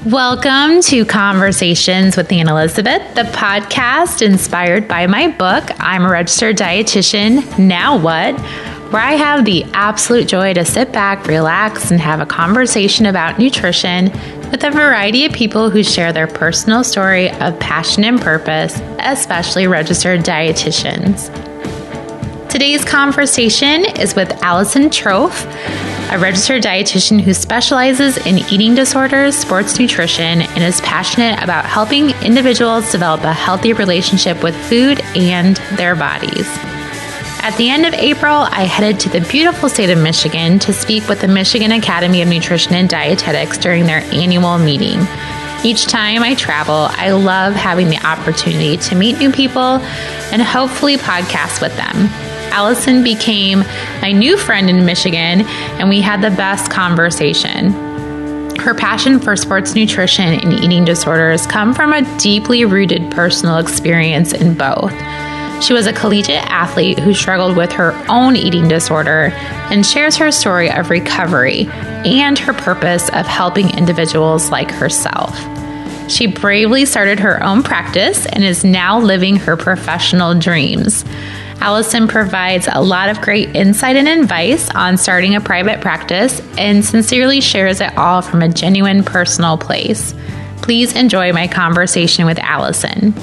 Welcome to Conversations with Anne Elizabeth, the podcast inspired by my book, I'm a Registered Dietitian, Now What?, where I have the absolute joy to sit back, relax, and have a conversation about nutrition with a variety of people who share their personal story of passion and purpose, especially registered dietitians. Today's conversation is with Allison Tropf, a registered dietitian who specializes in eating disorders, sports nutrition, and is passionate about helping individuals develop a healthy relationship with food and their bodies. At the end of April, I headed to the beautiful state of Michigan to speak with the Michigan Academy of Nutrition and Dietetics during their annual meeting. Each time I travel, I love having the opportunity to meet new people and hopefully podcast with them. Allison became my new friend in Michigan, and we had the best conversation. Her passion for sports nutrition and eating disorders come from a deeply rooted personal experience in both. She was a collegiate athlete who struggled with her own eating disorder and shares her story of recovery and her purpose of helping individuals like herself. She bravely started her own practice and is now living her professional dreams. Allison provides a lot of great insight and advice on starting a private practice and sincerely shares it all from a genuine personal place. Please enjoy my conversation with Allison.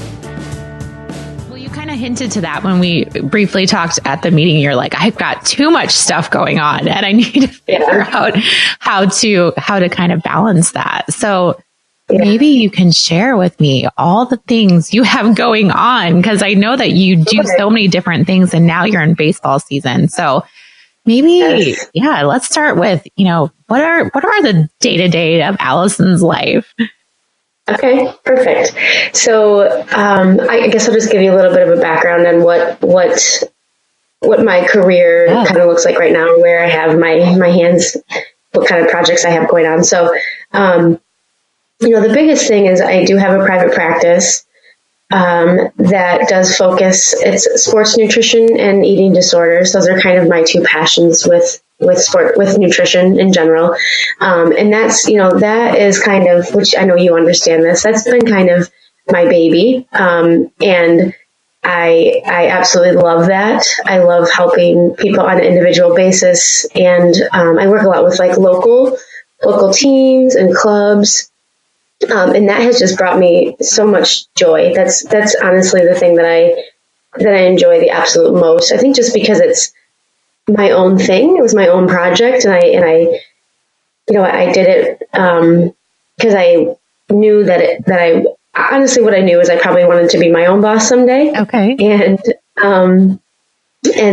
Well, you kind of hinted to that when we briefly talked at the meeting. You're like, I've got too much stuff going on and I need to figure out how to kind of balance that. So maybe you can share with me all the things you have going on, because I know that you do so many different things and now you're in baseball season. So maybe, let's start with, what are the day-to-day of Allison's life? Okay, perfect. So I guess I'll just give you a little bit of a background on what my career kind of looks like right now, where I have my hands, what kind of projects I have going on. So, the biggest thing is I do have a private practice that does focus, it's sports nutrition and eating disorders. Those are kind of my two passions with nutrition in general. And that's, that is kind of, which I know you understand this, that's been kind of my baby. And I absolutely love that. I love helping people on an individual basis. And I work a lot with like local teams and clubs. And that has just brought me so much joy. That's honestly the thing that I enjoy the absolute most. I think just because it's my own thing. It was my own project, and I did it because I knew that I honestly, what I knew is I probably wanted to be my own boss someday. Okay, and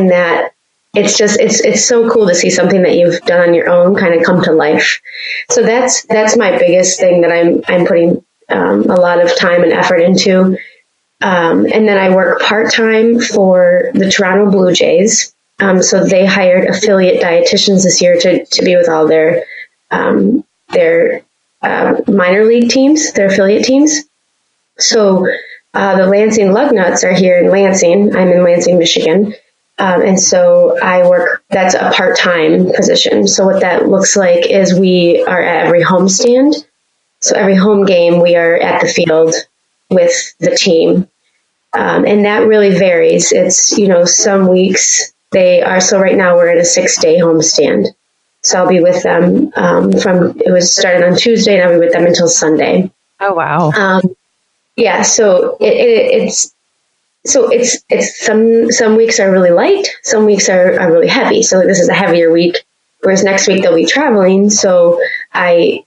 that. It's so cool to see something that you've done on your own kind of come to life. So that's my biggest thing that I'm putting a lot of time and effort into. And then I work part-time for the Toronto Blue Jays. So they hired affiliate dietitians this year to be with all their minor league teams, their affiliate teams. So the Lansing Lugnuts are here in Lansing. I'm in Lansing, Michigan. And so I work, that's a part-time position. So what that looks like is we are at every homestand. So every home game, we are at the field with the team. And that really varies. It's, some weeks so right now we're at a 6-day homestand. So I'll be with them, it was started on Tuesday and I'll be with them until Sunday. Oh, wow. So it's some weeks are really light, some weeks are really heavy. So this is a heavier week, whereas next week they'll be traveling. So I'll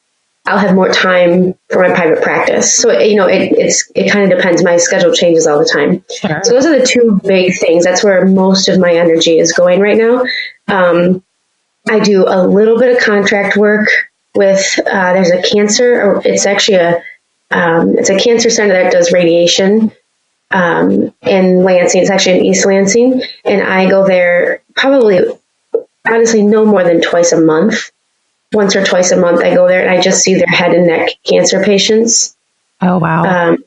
have more time for my private practice. So, it kind of depends. My schedule changes all the time. Sure. So those are the two big things. That's where most of my energy is going right now. I do a little bit of contract work with, there's a cancer, it's actually it's a cancer center that does radiation. In Lansing, it's actually in East Lansing, and I go there probably, honestly, no more than twice a month. Once or twice a month, I go there and I just see their head and neck cancer patients. Oh, wow.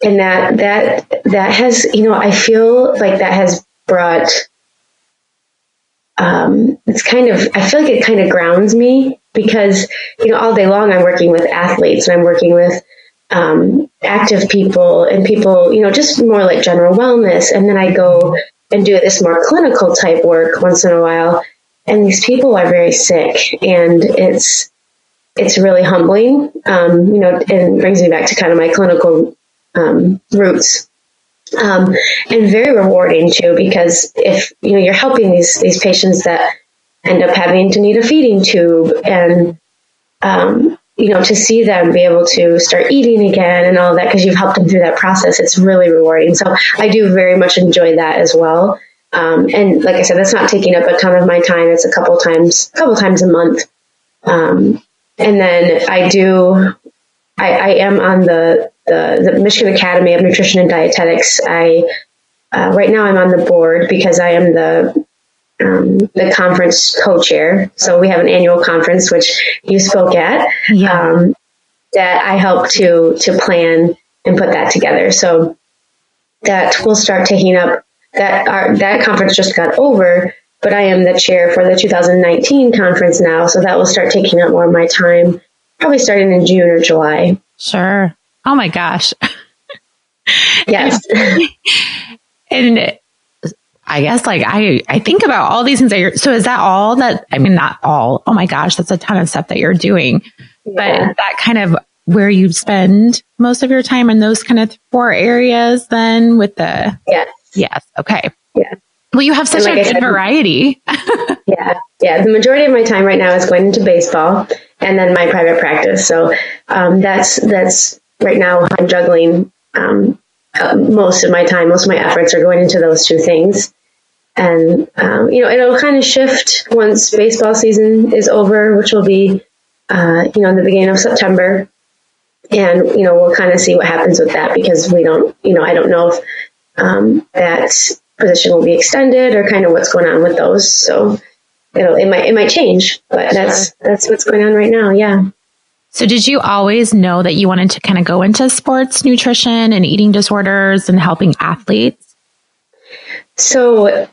And that has, I feel like that has brought, I feel like it kind of grounds me because, all day long I'm working with athletes and I'm working with active people and people, just more like general wellness. And then I go and do this more clinical type work once in a while. And these people are very sick, and it's really humbling, and brings me back to kind of my clinical roots. And very rewarding too, because if, you're helping these patients that end up having to need a feeding tube, and, to see them be able to start eating again and all that, because you've helped them through that process, it's really rewarding. So I do very much enjoy that as well. And like I said, that's not taking up a ton of my time. It's a couple times a month. And then I am on the Michigan Academy of Nutrition and Dietetics. Right now I'm on the board because I am the conference co-chair. So we have an annual conference, which you spoke at, that I help to plan and put that together. So that will start taking up that conference just got over, but I am the chair for the 2019 conference now. So that will start taking up more of my time, probably starting in June or July. Sure. Oh my gosh. Yes. And I guess I think about all these things so is that all that, not all, oh my gosh, that's a ton of stuff that you're doing, but is that kind of where you spend most of your time in those kind of 4 areas then with the, Yes. Okay. Yeah. Well, you have such a good variety. Yeah. The majority of my time right now is going into baseball and then my private practice. So, that's right now I'm juggling, most of my time, most of my efforts are going into those 2 things. And, it'll kind of shift once baseball season is over, which will be, in the beginning of September. And, we'll kind of see what happens with that, because we don't, I don't know if, that position will be extended or kind of what's going on with those. So it might change, but that's what's going on right now. Yeah. So did you always know that you wanted to kind of go into sports nutrition and eating disorders and helping athletes? So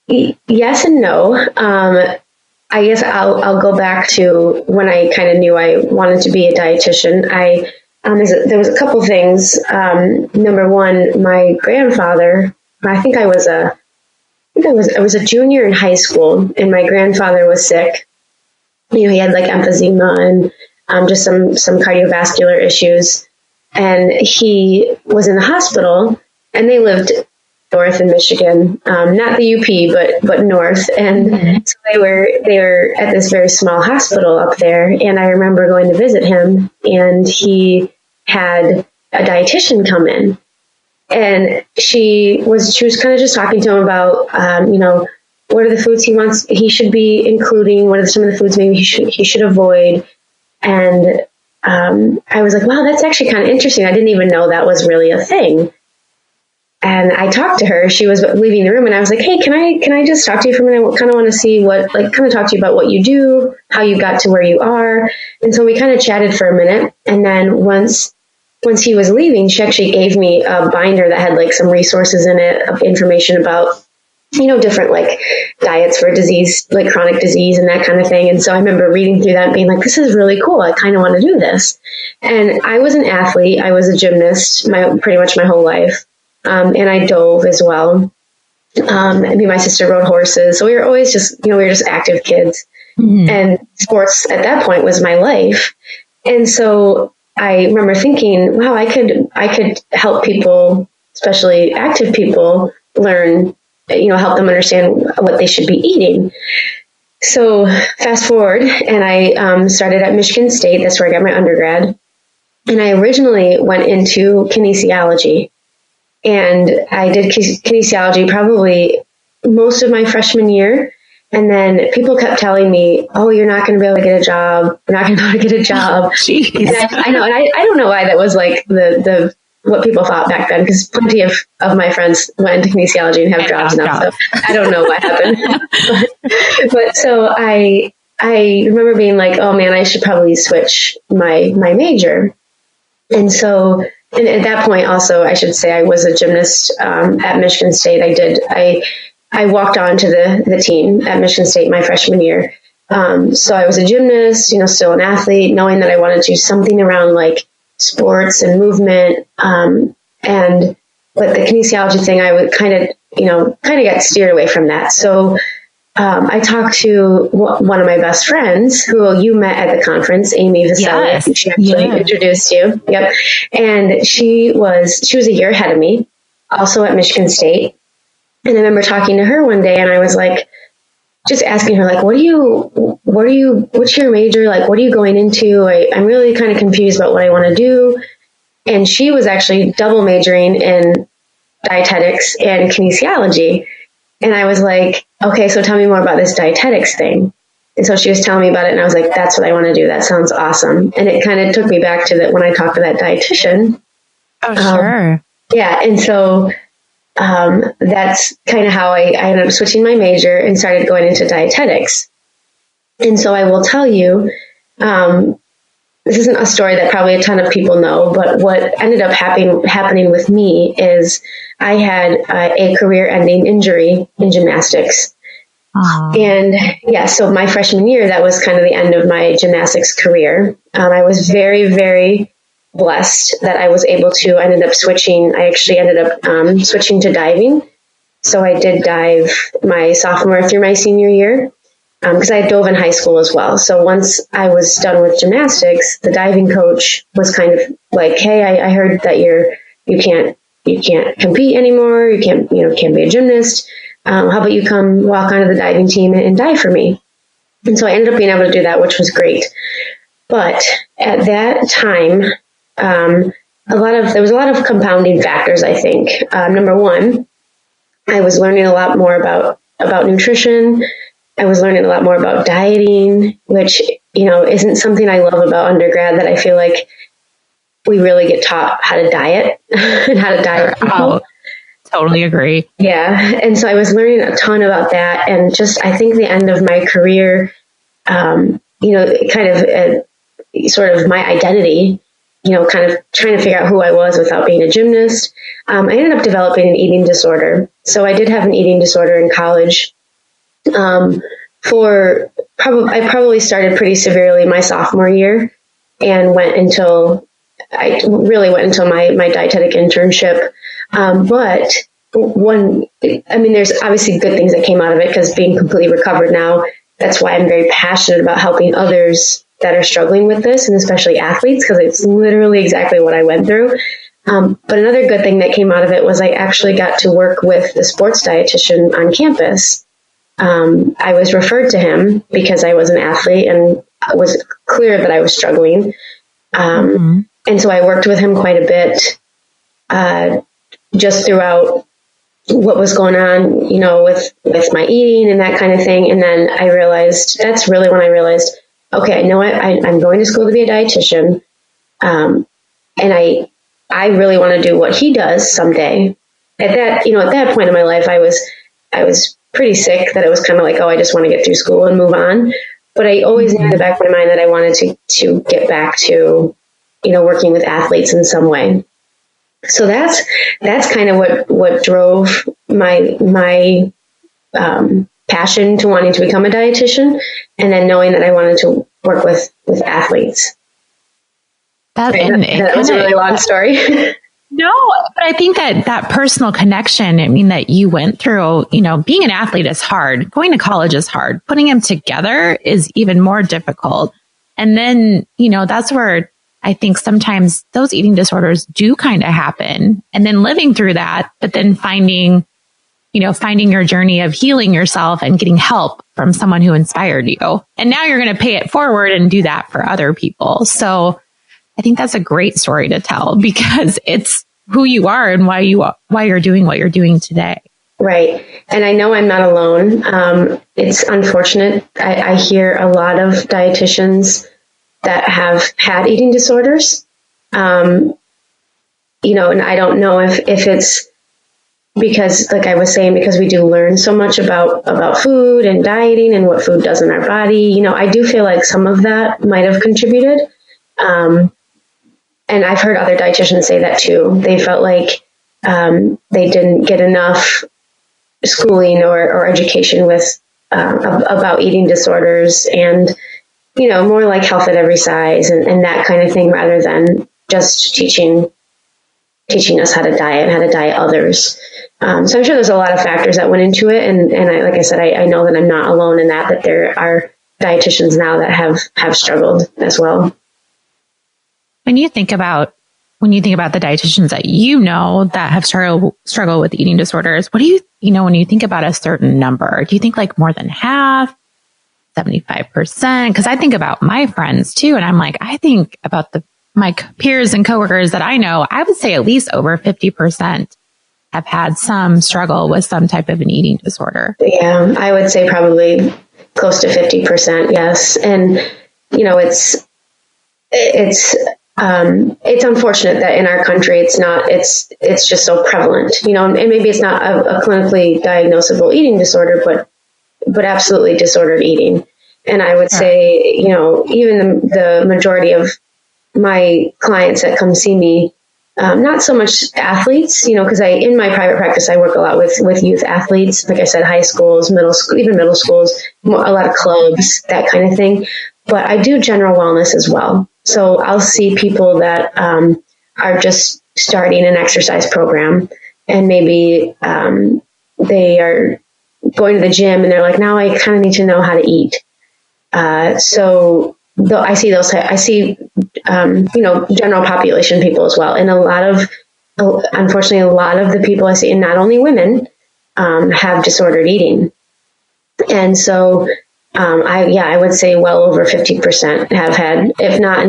yes and no. I guess I'll go back to when I kind of knew I wanted to be a dietitian. There was a couple things. Number one, my grandfather, I was a junior in high school, and my grandfather was sick. He had like emphysema and just some cardiovascular issues. And he was in the hospital, and they lived north in Michigan, not the UP, but north. And so they were at this very small hospital up there. And I remember going to visit him, and he had a dietitian come in, and she was kind of just talking to him about, what are the foods he should be including? What are some of the foods maybe he should avoid? And, I was like, wow, that's actually kind of interesting. I didn't even know that was really a thing. And I talked to her. She was leaving the room, and I was like, hey, can I just talk to you for a minute? I kind of want to see kind of talk to you about what you do, how you got to where you are. And so we kind of chatted for a minute. And then once he was leaving, she actually gave me a binder that had like some resources in it of information about, different like diets for disease, like chronic disease and that kind of thing. And so I remember reading through that and being like, this is really cool. I kind of want to do this. And I was an athlete. I was a gymnast pretty much my whole life. And I dove as well. Me and my sister rode horses. So we were always just, we were just active kids. Mm-hmm. And sports at that point was my life. And so I remember thinking, wow, I could help people, especially active people, learn, help them understand what they should be eating. So fast forward, and I started at Michigan State. That's where I got my undergrad. And I originally went into kinesiology. And I did kinesiology probably most of my freshman year. And then people kept telling me, oh, you're not going to be able to get a job. You're not going to be able to get a job. And I know. And I don't know why that was like the what people thought back then, because plenty of my friends went into kinesiology and have jobs now. So I don't know what happened. but so I remember being like, oh man, I should probably switch my major. And so, and at that point also, I should say I was a gymnast at Michigan State. I walked on to the team at Michigan State my freshman year. So I was a gymnast, still an athlete, knowing that I wanted to do something around like sports and movement. But the kinesiology thing, I would kind of got steered away from that. So I talked to one of my best friends who you met at the conference, Amy Vaselli. Yes. She actually introduced you. Yep. And she was a year ahead of me, also at Michigan State. And I remember talking to her one day, and I was like, just asking her, like, what's your major? Like, what are you going into? I'm really kind of confused about what I want to do. And she was actually double majoring in dietetics and kinesiology. And I was like, okay, so tell me more about this dietetics thing. And so she was telling me about it, and I was like, that's what I want to do. That sounds awesome. And it kind of took me back to that when I talked to that dietitian. Oh, sure. Yeah. And so that's kind of how I ended up switching my major and started going into dietetics. And so I will tell you, this isn't a story that probably a ton of people know, but what ended up happening with me is I had a career-ending injury in gymnastics. Aww. And yeah, so my freshman year, that was kind of the end of my gymnastics career. I was very, very blessed that I was able to, I ended up switching to diving. So I did dive my sophomore through my senior year, because I dove in high school as well. So once I was done with gymnastics, the diving coach was kind of like, hey, I heard that you can't compete anymore. You can't be a gymnast. How about you come walk onto the diving team and dive for me? And so I ended up being able to do that, which was great. But at that time, there was a lot of compounding factors, I think. Number one, I was learning a lot more about nutrition. I was learning a lot more about dieting, which, isn't something I love about undergrad, that I feel like we really get taught how to diet and how to diet people. Oh, totally agree. Yeah. And so I was learning a ton about that. And just, I think the end of my career, sort of my identity, kind of trying to figure out who I was without being a gymnast. I ended up developing an eating disorder. So I did have an eating disorder in college. I probably started pretty severely my sophomore year and went until my dietetic internship. But there's obviously good things that came out of it, because being completely recovered now, that's why I'm very passionate about helping others that are struggling with this, and especially athletes, because it's literally exactly what I went through. But another good thing that came out of it was I actually got to work with the sports dietitian on campus. I was referred to him because I was an athlete and it was clear that I was struggling. And so I worked with him quite a bit, just throughout what was going on, with my eating and that kind of thing. And then that's really when I realized, okay, I'm going to school to be a dietitian. And I really want to do what he does someday. At that point in my life, I was pretty sick that it was kind of like, oh, I just want to get through school and move on. But I always knew in the back of my mind that I wanted to get back to, working with athletes in some way. So that's kind of what drove my passion to wanting to become a dietitian, and then knowing that I wanted to work with athletes. That was a really long story. No, but I think that personal connection, that you went through, being an athlete is hard. Going to college is hard. Putting them together is even more difficult. And then, that's where I think sometimes those eating disorders do kind of happen. And then living through that, but then finding your journey of healing yourself and getting help from someone who inspired you. And now you're going to pay it forward and do that for other people. So I think that's a great story to tell, because it's who you are and why you're doing what you're doing today. Right. And I know I'm not alone. It's unfortunate. I hear a lot of dietitians that have had eating disorders. And I don't know if it's because, like I was saying, because we do learn so much about food and dieting and what food does in our body. I do feel like some of that might have contributed. And I've heard other dietitians say that too. They felt like they didn't get enough schooling or education with about eating disorders and, more like health at every size and that kind of thing, rather than just teaching us how to diet and how to diet others. So I'm sure there's a lot of factors that went into it. And like I said, I know that I'm not alone in that there are dietitians now that have struggled as well. When you think about the dietitians that have struggled with eating disorders, what do you when you think about a certain number, do you think like more than half, 75%? Because I think about my friends too. And I'm like, I think about my peers and coworkers that I know, I would say at least over 50% have had some struggle with some type of an eating disorder. Yeah, I would say probably close to 50%. Yes. And, it's unfortunate that in our country, it's just so prevalent, and maybe it's not a clinically diagnosable eating disorder, but absolutely disordered eating. And I would say, even the majority of my clients that come see me, not so much athletes, because in my private practice, I work a lot with youth athletes, like I said, high schools, middle schools, a lot of clubs, that kind of thing. But I do general wellness as well. So I'll see people that are just starting an exercise program, and maybe they are going to the gym and they're like, now I kind of need to know how to eat. So I see general population people as well. And unfortunately, a lot of the people I see, and not only women, have disordered eating. And so, I would say well over 50% have had, if not,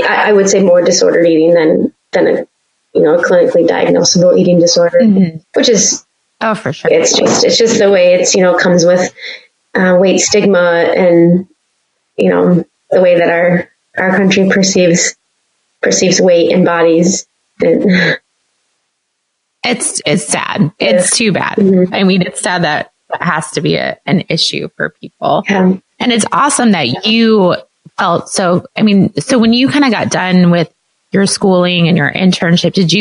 I would say more disordered eating than a clinically diagnosable eating disorder, which is, oh, for sure. It's just the way it's, comes with weight stigma and, the way that our country perceives weight and bodies. And it's sad. It's too bad. Mm-hmm. I mean, it's sad that has to be an issue for people. Yeah. And it's awesome that you felt so when you kind of got done with your schooling and your internship, did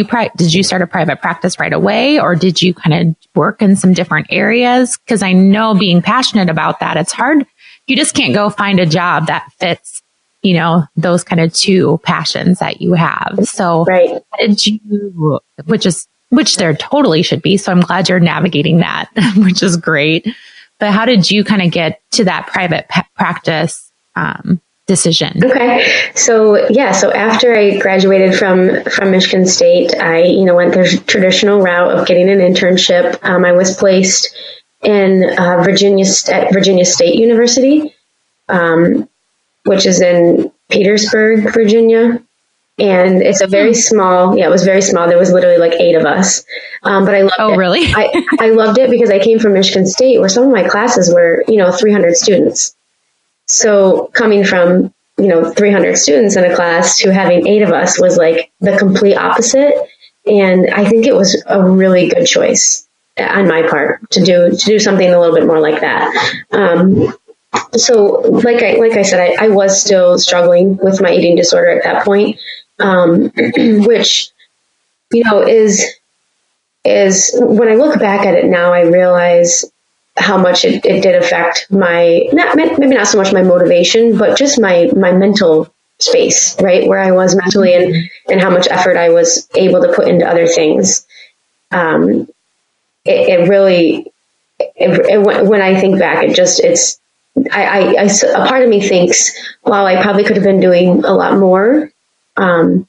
you start a private practice right away, or did you kind of work in some different areas? Because I know, being passionate about that, it's hard. You just can't go find a job that fits, those kind of two passions that you have. So right. Did you, which there totally should be. So I'm glad you're navigating that, which is great. But how did you kind of get to that private practice decision? Okay. So after I graduated from Michigan State, I, went the traditional route of getting an internship. I was placed in Virginia State University, which is in Petersburg, Virginia. And it's a very small, it was very small. There was literally like 8 of us. But I loved it. Oh, really? I loved it because I came from Michigan State, where some of my classes were, 300 students. So coming from, 300 students in a class to having 8 of us was like the complete opposite. And I think it was a really good choice on my part to do something a little bit more like that. So like I said, I was still struggling with my eating disorder at that point. Which, is when I look back at it now, I realize how much it did affect maybe not so much my motivation, but just my mental space, right? Where I was mentally and how much effort I was able to put into other things. It really, when I think back, a part of me thinks, wow, I probably could have been doing a lot more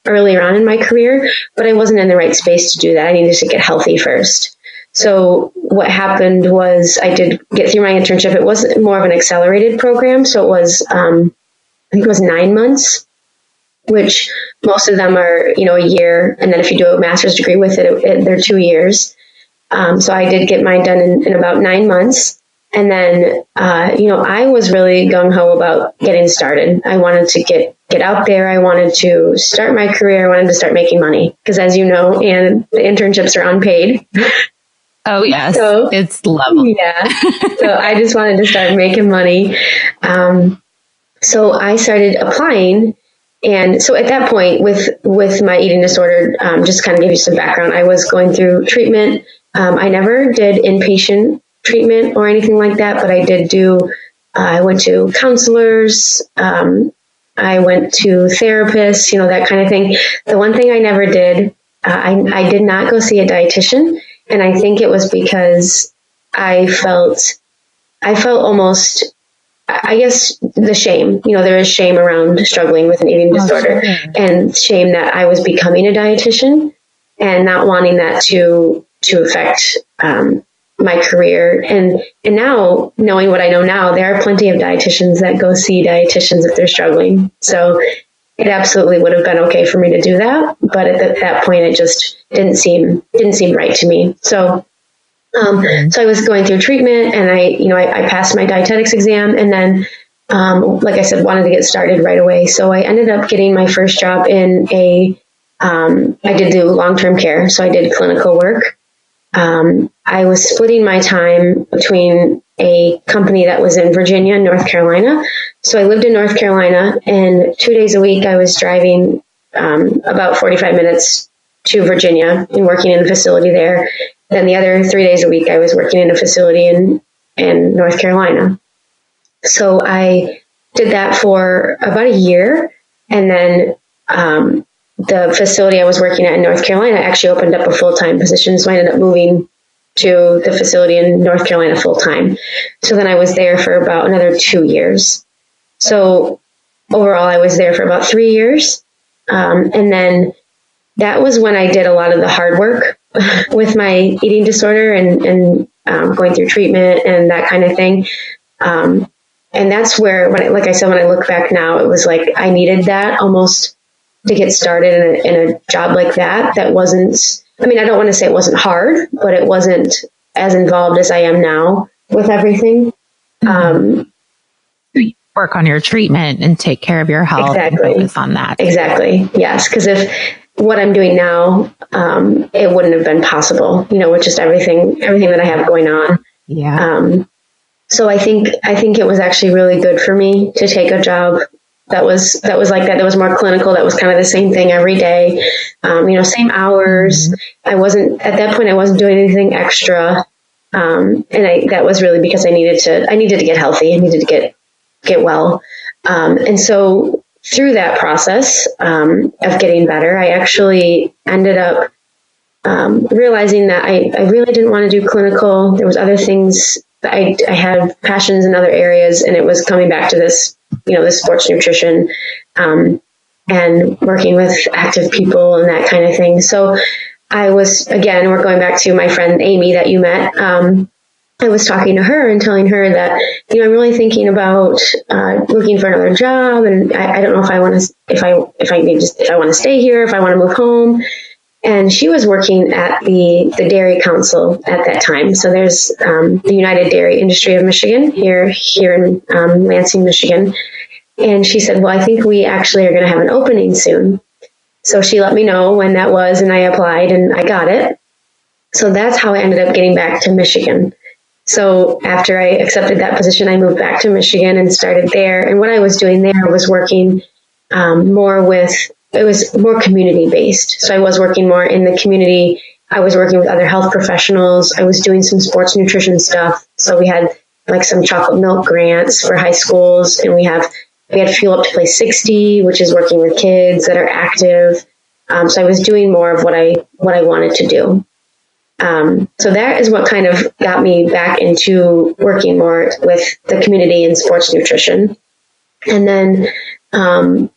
earlier on in my career, but I wasn't in the right space to do that. I needed to get healthy first. So what happened was I did get through my internship. It was more of an accelerated program. So it was, I think it was 9 months, which most of them are, a year. And then if you do a master's degree with it, they're 2 years. So I did get mine done in about 9 months. And then, I was really gung-ho about getting started. I wanted to get out there. I wanted to start my career. I wanted to start making money because, as you know, and the internships are unpaid. Oh, yes. So, it's lovely. Yeah. So I just wanted to start making money. So I started applying. And so at that point with my eating disorder, just kind of give you some background, I was going through treatment. I never did inpatient treatment or anything like that, but I did I went to counselors, I went to therapists, that kind of thing. The one thing I never did, I did not go see a dietitian. And I think it was because I felt almost, I guess, the shame. There is shame around struggling with an eating disorder, and shame that I was becoming a dietitian and not wanting that to affect my career. And now, knowing what I know now, there are plenty of dietitians that go see dietitians if they're struggling. So it absolutely would have been okay for me to do that, but at that point, it just didn't seem right to me. So I was going through treatment, and I passed my dietetics exam, and then, like I said, wanted to get started right away. So I ended up getting my first job in I did do long-term care. So I did clinical work. I was splitting my time between a company that was in Virginia and North Carolina. So I lived in North Carolina, and 2 days a week I was driving, about 45 minutes to Virginia and working in a facility there. Then the other 3 days a week, I was working in a facility in North Carolina. So I did that for about a year. And then the facility I was working at in North Carolina actually opened up a full-time position. So I ended up moving to the facility in North Carolina full-time. So then I was there for about another 2 years. So overall, I was there for about 3 years. And then that was when I did a lot of the hard work with my eating disorder and going through treatment and that kind of thing. And that's where, like I said, when I look back now, it was like I needed that almost to get started in a job like that. That wasn't, I don't want to say it wasn't hard, but it wasn't as involved as I am now with everything. Work on your treatment and take care of your health. Exactly. And focus on that. Exactly. Yes. Because if what I'm doing now, it wouldn't have been possible, with just everything that I have going on. Yeah. So I think it was actually really good for me to take a job that was like that. That was more clinical. That was kind of the same thing every day. Same hours. I wasn't at that point. I wasn't doing anything extra. And that was really because I needed to get healthy. I needed to get well. And so through that process of getting better, I actually ended up realizing that I really didn't want to do clinical. There was other things that I had passions in other areas, and it was coming back to this, this sports nutrition and working with active people and that kind of thing. So I was, again, we're going back to my friend Amy that you met. I was talking to her and telling her that, I'm really thinking about looking for another job, and I don't know if I want to, if I want to stay here, if I want to move home. And she was working at the Dairy Council at that time. So there's the United Dairy Industry of Michigan here in Lansing, Michigan. And she said, well, I think we actually are going to have an opening soon. So she let me know when that was, and I applied and I got it. So that's how I ended up getting back to Michigan. So after I accepted that position, I moved back to Michigan and started there. And what I was doing there was working it was more community based. So I was working more in the community. I was working with other health professionals. I was doing some sports nutrition stuff. So we had like some chocolate milk grants for high schools, and we had Fuel Up to Play 60, which is working with kids that are active. So I was doing more of what I wanted to do. So that is what kind of got me back into working more with the community and sports nutrition. And then,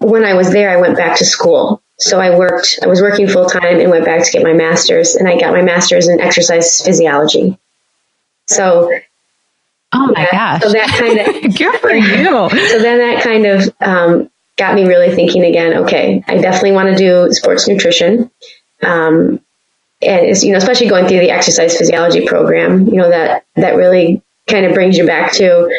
when I was there, I went back to school. So I was working full time and went back to get my master's, and I got my master's in exercise physiology. So, oh my gosh. So that kind of, good for you. So then that kind of, got me really thinking again, okay, I definitely want to do sports nutrition. And it's, especially going through the exercise physiology program, that really kind of brings you back to,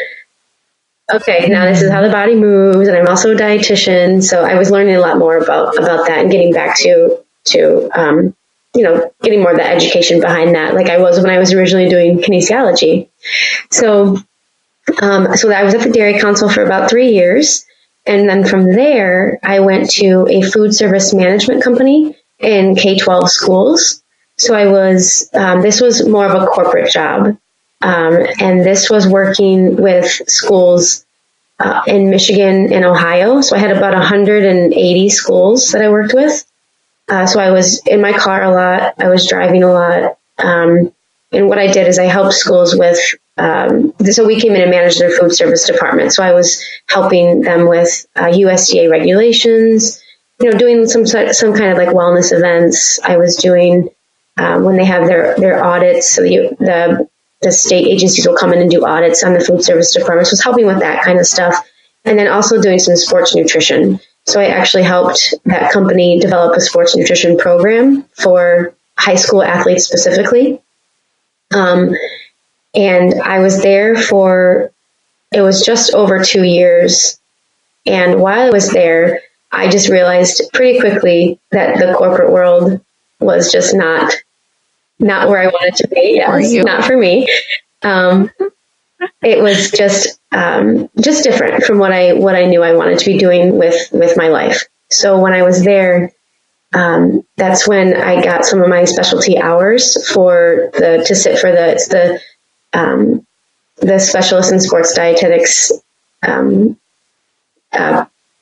okay, now this is how the body moves, and I'm also a dietitian. So I was learning a lot more about that and getting back to getting more of the education behind that, like I was when I was originally doing kinesiology. So I was at the Dairy Council for about 3 years. And then from there, I went to a food service management company in K-12 schools. So I was, this was more of a corporate job. And this was working with schools in Michigan and Ohio. So I had about 180 schools that I worked with. So I was in my car a lot. I was driving a lot. And what I did is I helped schools with, so we came in and managed their food service department. So I was helping them with USDA regulations, doing some kind of like wellness events. I was doing, when they have their audits, so the state agencies will come in and do audits on the food service department. So I was helping with that kind of stuff. And then also doing some sports nutrition. So I actually helped that company develop a sports nutrition program for high school athletes specifically. And I was there it was just over 2 years. And while I was there, I just realized pretty quickly that the corporate world was just not where I wanted to be. Yes, not for me. It was just different from what I knew I wanted to be doing with my life. So when I was there, that's when I got some of my specialty hours to sit for the specialist in sports dietetics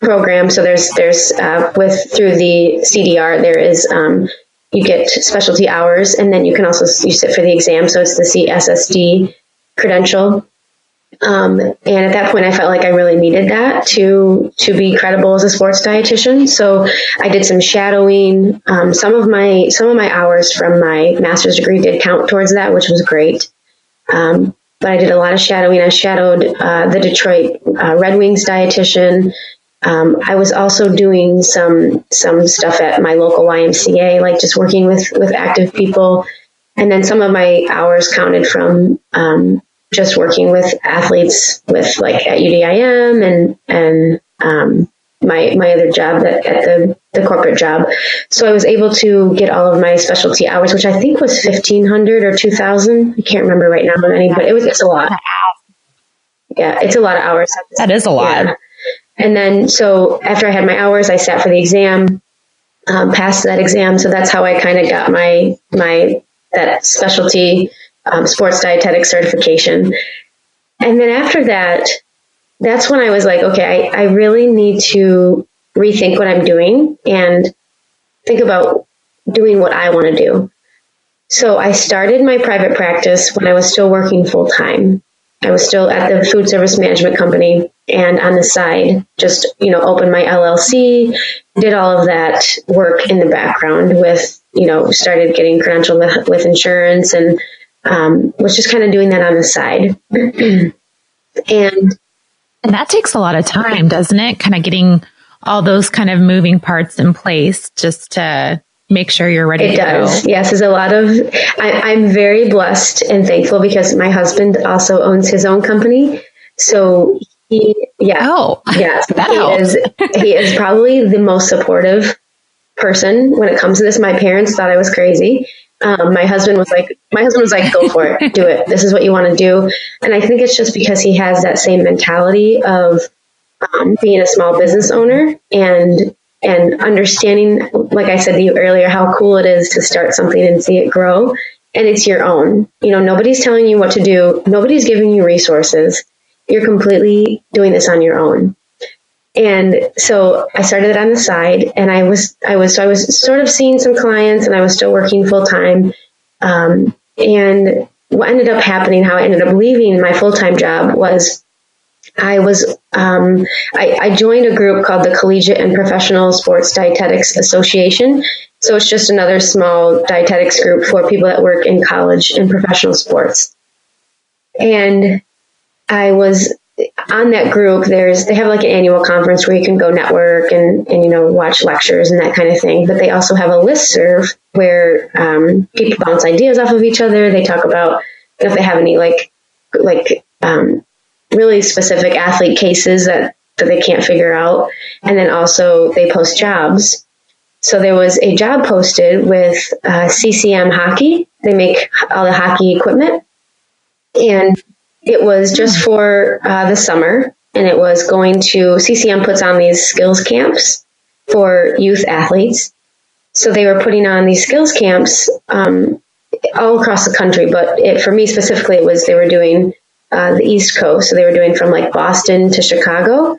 program. So there's through the CDR, there is you get specialty hours, and then you sit for the exam. So it's the CSSD credential. And at that point, I felt like I really needed that to be credible as a sports dietitian. So I did some shadowing. Some of my hours from my master's degree did count towards that, which was great. But I did a lot of shadowing. I shadowed the Detroit Red Wings dietitian. I was also doing some stuff at my local YMCA, like just working with active people. And then some of my hours counted from just working with athletes with like at UDIM and my other job at the corporate job. So I was able to get all of my specialty hours, which I think was 1,500 or 2,000. I can't remember right now how many, but it's a lot. Yeah, it's a lot of hours. That is a lot. Yeah. And then, so after I had my hours, I sat for the exam, passed that exam. So that's how I kind of got that specialty sports dietetic certification. And then after that, that's when I was like, okay, I really need to rethink what I'm doing and think about doing what I want to do. So I started my private practice when I was still working full time. I was still at the food service management company, and on the side, just, opened my LLC, did all of that work in the background with, started getting credentialed with insurance, and was just kind of doing that on the side. And that takes a lot of time, doesn't it? Kind of getting all those kind of moving parts in place just to make sure you're ready to go. It does. Yes, there's a lot of, I'm very blessed and thankful because my husband also owns his own company. So he is probably the most supportive person when it comes to this. My parents thought I was crazy. My husband was like, go for it, do it. This is what you want to do. And I think it's just because he has that same mentality of being a small business owner and understanding, like I said to you earlier, how cool it is to start something and see it grow. And it's your own. Nobody's telling you what to do. Nobody's giving you resources. You're completely doing this on your own. And so I started it on the side, and I was sort of seeing some clients, and I was still working full time. And what ended up happening, how I ended up leaving my full-time job was I joined a group called the Collegiate and Professional Sports Dietetics Association. So it's just another small dietetics group for people that work in college and professional sports. And I was on that group. They have like an annual conference where you can go network and watch lectures and that kind of thing. But they also have a listserv where people bounce ideas off of each other. They talk about if they have any really specific athlete cases that they can't figure out. And then also they post jobs. So there was a job posted with CCM Hockey. They make all the hockey equipment. And it was just for the summer. And it was CCM puts on these skills camps for youth athletes. So they were putting on these skills camps all across the country. But for me specifically, they were doing the East Coast. So they were doing from like Boston to Chicago.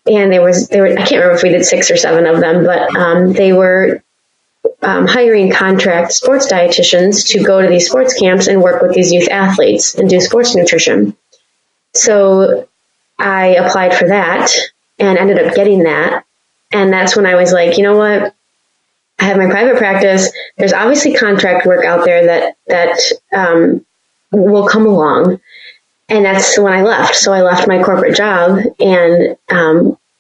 And there were, I can't remember if we did 6 or 7 of them, but they were hiring contract sports dietitians to go to these sports camps and work with these youth athletes and do sports nutrition. So I applied for that and ended up getting that. And that's when I was like, you know what? I have my private practice. There's obviously contract work out there that will come along. And that's when I left. So I left my corporate job, and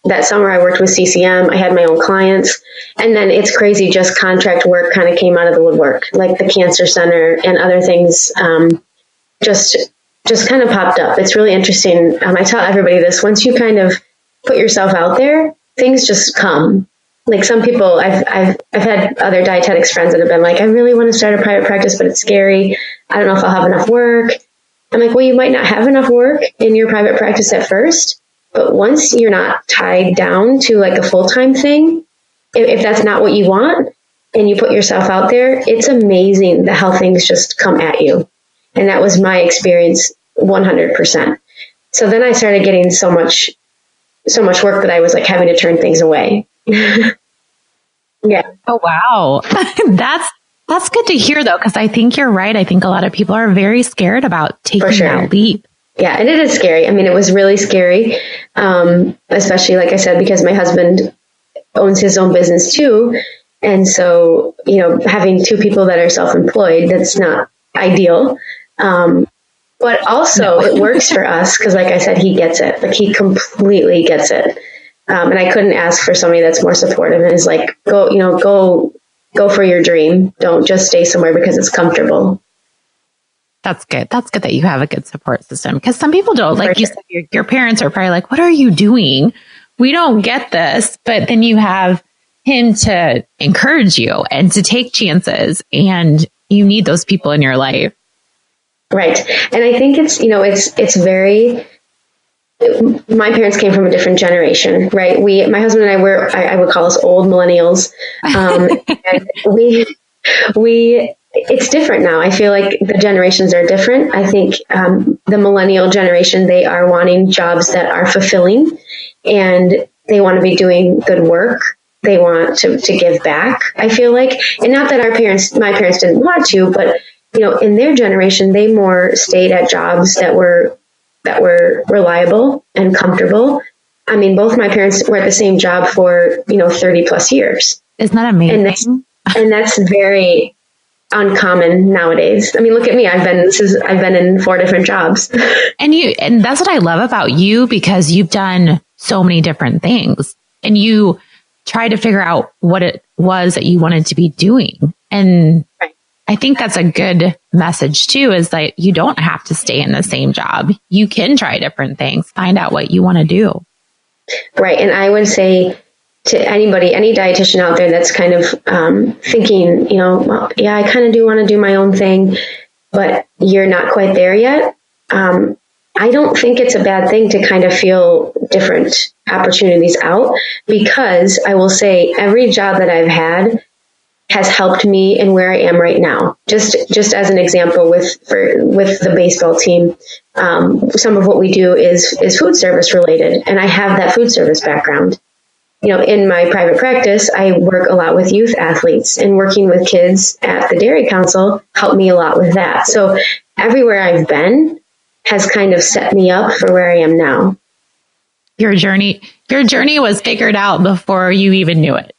that summer I worked with CCM. I had my own clients. And then it's crazy, just contract work kind of came out of the woodwork, like the cancer center and other things just kind of popped up. It's really interesting. I tell everybody this: once you kind of put yourself out there, things just come. Like some people, I've had other dietetics friends that have been like, I really want to start a private practice, but it's scary. I don't know if I'll have enough work. I'm like, well, you might not have enough work in your private practice at first, but once you're not tied down to like a full-time thing, if that's not what you want and you put yourself out there, it's amazing how things just come at you. And that was my experience 100%. So then I started getting so much work that I was like having to turn things away. Yeah. Oh, wow. That's good to hear, though, because I think you're right. I think a lot of people are very scared about taking that leap. Yeah, and it is scary. I mean, it was really scary, especially, like I said, because my husband owns his own business too. And so, having 2 people that are self-employed, that's not ideal. But also it works for us because, like I said, he gets it. Like he completely gets it. And I couldn't ask for somebody that's more supportive and is like, go for your dream. Don't just stay somewhere because it's comfortable. That's good. That's good that you have a good support system, because some people don't. Like you said, your parents are probably like, what are you doing? We don't get this. But then you have him to encourage you and to take chances, and you need those people in your life. Right. And I think it's very, my parents came from a different generation, right? My husband and I would call us old millennials. And it's different now. I feel like the generations are different. I think the millennial generation, they are wanting jobs that are fulfilling, and they want to be doing good work. They want to give back, I feel like. And not that my parents didn't want to, but in their generation, they more stayed at jobs that were reliable and comfortable. I mean, both my parents were at the same job for 30 plus years. Isn't that amazing? And that's very uncommon nowadays. I mean, look at me. I've been in 4 different jobs. And that's what I love about you, because you've done so many different things and you try to figure out what it was that you wanted to be doing. And right. I think that's a good message too, is that you don't have to stay in the same job. You can try different things, find out what you want to do. Right. And I would say to anybody, any dietitian out there that's kind of thinking, well, yeah, I kind of do want to do my own thing, but you're not quite there yet. I don't think it's a bad thing to kind of feel different opportunities out, because I will say every job that I've had has helped me in where I am right now. Just as an example, with the baseball team, some of what we do is food service related, and I have that food service background. In my private practice, I work a lot with youth athletes, and working with kids at the Dairy Council helped me a lot with that. So everywhere I've been has kind of set me up for where I am now. Your journey was figured out before you even knew it.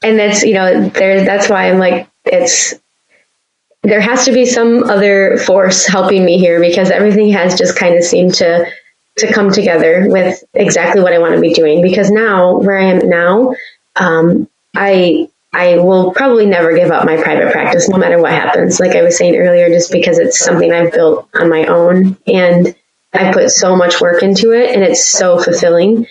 And that's, that's why I'm like, there has to be some other force helping me here, because everything has just kind of seemed to come together with exactly what I want to be doing. Because now, where I am now, I will probably never give up my private practice, no matter what happens. Like I was saying earlier, just because it's something I've built on my own, and I put so much work into it, and it's so fulfilling.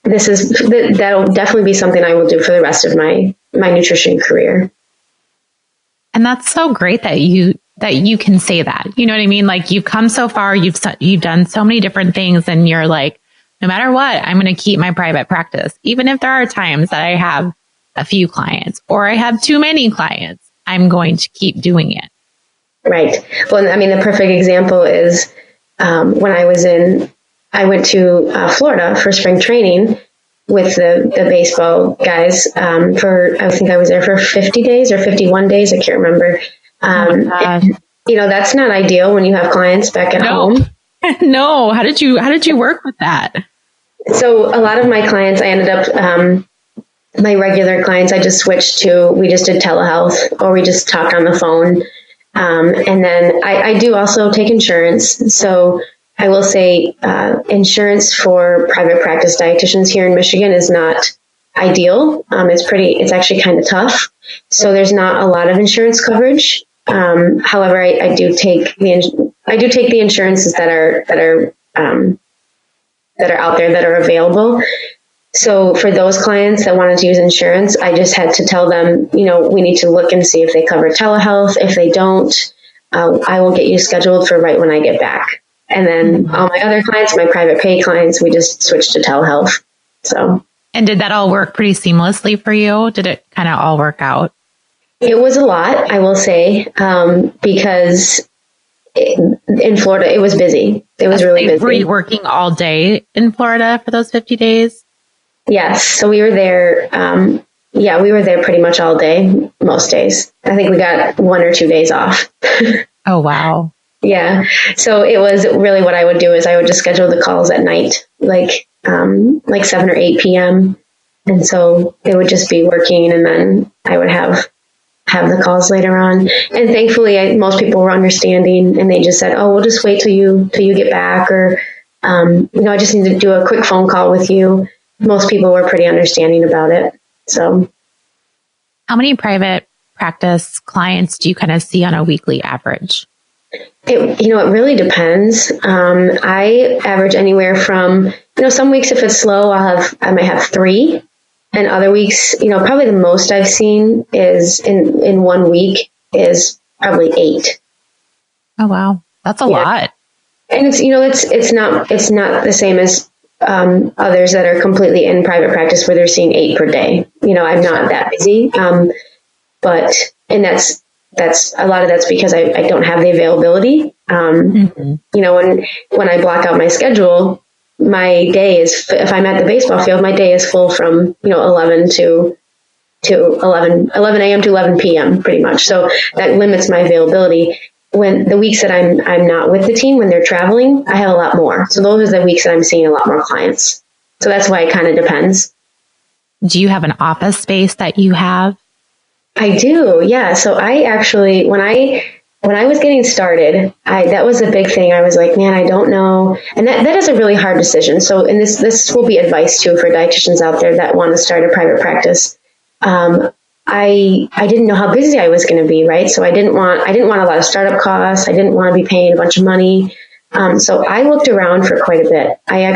That'll definitely be something I will do for the rest of my nutrition career. And that's so great that you can say that. You know what I mean? Like, you've come so far, you've done so many different things, and you're like, no matter what, I'm going to keep my private practice. Even if there are times that I have a few clients or I have too many clients, I'm going to keep doing it. Right. Well, I mean, the perfect example is when I went to Florida for spring training with the baseball guys I think I was there for 50 days or 51 days. I can't remember. And, that's not ideal when you have clients back at home. No. How did you work with that? So a lot of my clients, I ended up, my regular clients, I just switched to, we just did telehealth or we just talked on the phone. And then I do also take insurance. So I will say insurance for private practice dietitians here in Michigan is not ideal. It's actually kind of tough. So there's not a lot of insurance coverage. However, I do take the insurances that are out there that are available. So for those clients that wanted to use insurance, I just had to tell them, we need to look and see if they cover telehealth. If they don't, I will get you scheduled for right when I get back. And then all my other clients, my private pay clients, we just switched to telehealth. So. And did that all work pretty seamlessly for you? Did it kind of all work out? It was a lot, I will say, because in Florida, it was busy. It was really busy. Were you working all day in Florida for those 50 days? Yes. So we were there. We were there pretty much all day, most days. I think we got 1 or 2 days off. Oh, wow. Yeah. So it was really what I would do is I would just schedule the calls at night, like 7 or 8 p.m. And so it would just be working and then I would have the calls later on. And thankfully, most people were understanding and they just said, oh, we'll just wait till you get back. Or, I just need to do a quick phone call with you. Most people were pretty understanding about it. So. How many private practice clients do you kind of see on a weekly average? It really depends. I average anywhere from, some weeks if it's slow, I might have 3. And other weeks, probably the most I've seen is in 1 week is probably 8. Oh, wow. That's a lot. And it's not the same as others that are completely in private practice where they're seeing 8 per day. I'm not that busy. And that's a lot of that's because I don't have the availability. When I block out my schedule, my day is, if I'm at the baseball field, my day is full from, 11 to 11 a.m. to 11 p.m. pretty much. So that limits my availability. When the weeks that I'm not with the team, when they're traveling, I have a lot more. So those are the weeks that I'm seeing a lot more clients. So that's why it kind of depends. Do you have an office space that you have? I do. Yeah. So I actually, when I was getting started, that was a big thing. I was like, man, I don't know. And that is a really hard decision. So, and this will be advice too for dietitians out there that want to start a private practice. I didn't know how busy I was going to be, right? So I didn't want a lot of startup costs. I didn't want to be paying a bunch of money. So I looked around for quite a bit. I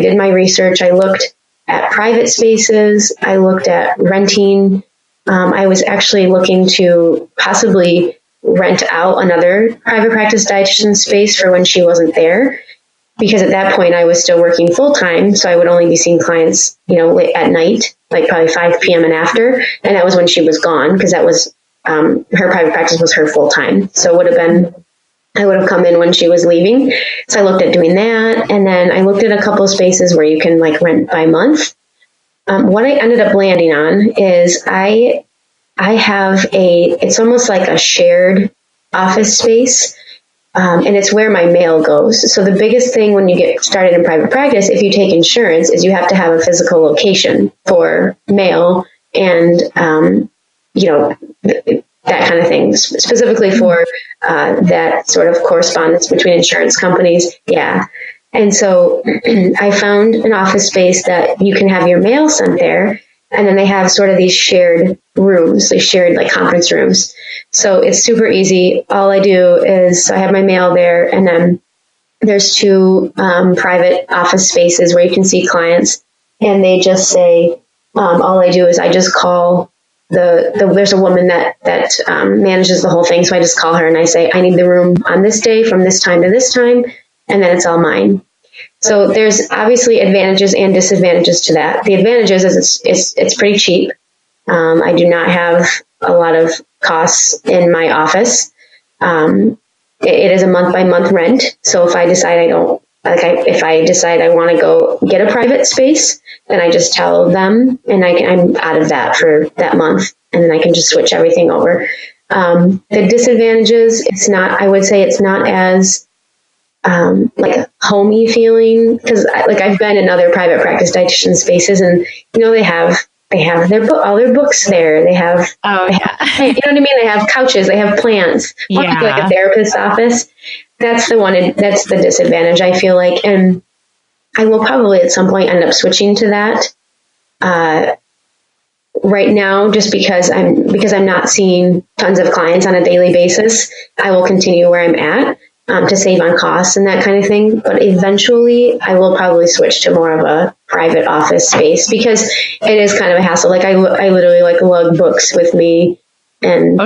did my research. I looked at private spaces. I looked at renting. I was actually looking to possibly rent out another private practice dietitian space for when she wasn't there. Because at that point I was still working full time. So I would only be seeing clients, late at night, like probably 5 p.m. and after. And that was when she was gone because that was, her private practice was her full time. So I would have come in when she was leaving. So I looked at doing that. And then I looked at a couple of spaces where you can rent by month. What I ended up landing on is I have it's almost like a shared office space. And it's where my mail goes. So the biggest thing when you get started in private practice, if you take insurance, is you have to have a physical location for mail and, that kind of thing, specifically for that sort of correspondence between insurance companies. Yeah. And so I found an office space that you can have your mail sent there. And then they have sort of these shared rooms, they shared conference rooms. So it's super easy. All I do is I have my mail there, and then there's 2 private office spaces where you can see clients, and they just say, all I do is I just call there's a woman that manages the whole thing. So I just call her and I say, I need the room on this day from this time to this time. And then it's all mine. So there's obviously advantages and disadvantages to that. The advantages is it's pretty cheap. I do not have a lot of costs in my office. It is a month by month rent. So if I decide if I decide I want to go get a private space, then I just tell them, and I'm out of that for that month, and then I can just switch everything over. The disadvantages, I would say it's not as like homey feeling, because I've been in other private practice dietitian spaces, and they have all their books there. They have, you know what I mean? They have couches, they have plants, like a therapist's office. That's the disadvantage, I feel like. And I will probably at some point end up switching to that. Right now, just because I'm not seeing tons of clients on a daily basis, I will continue where I'm at. To save on costs and that kind of thing. But eventually I will probably switch to more of a private office space, because it is kind of a hassle. Like I literally lug books with me and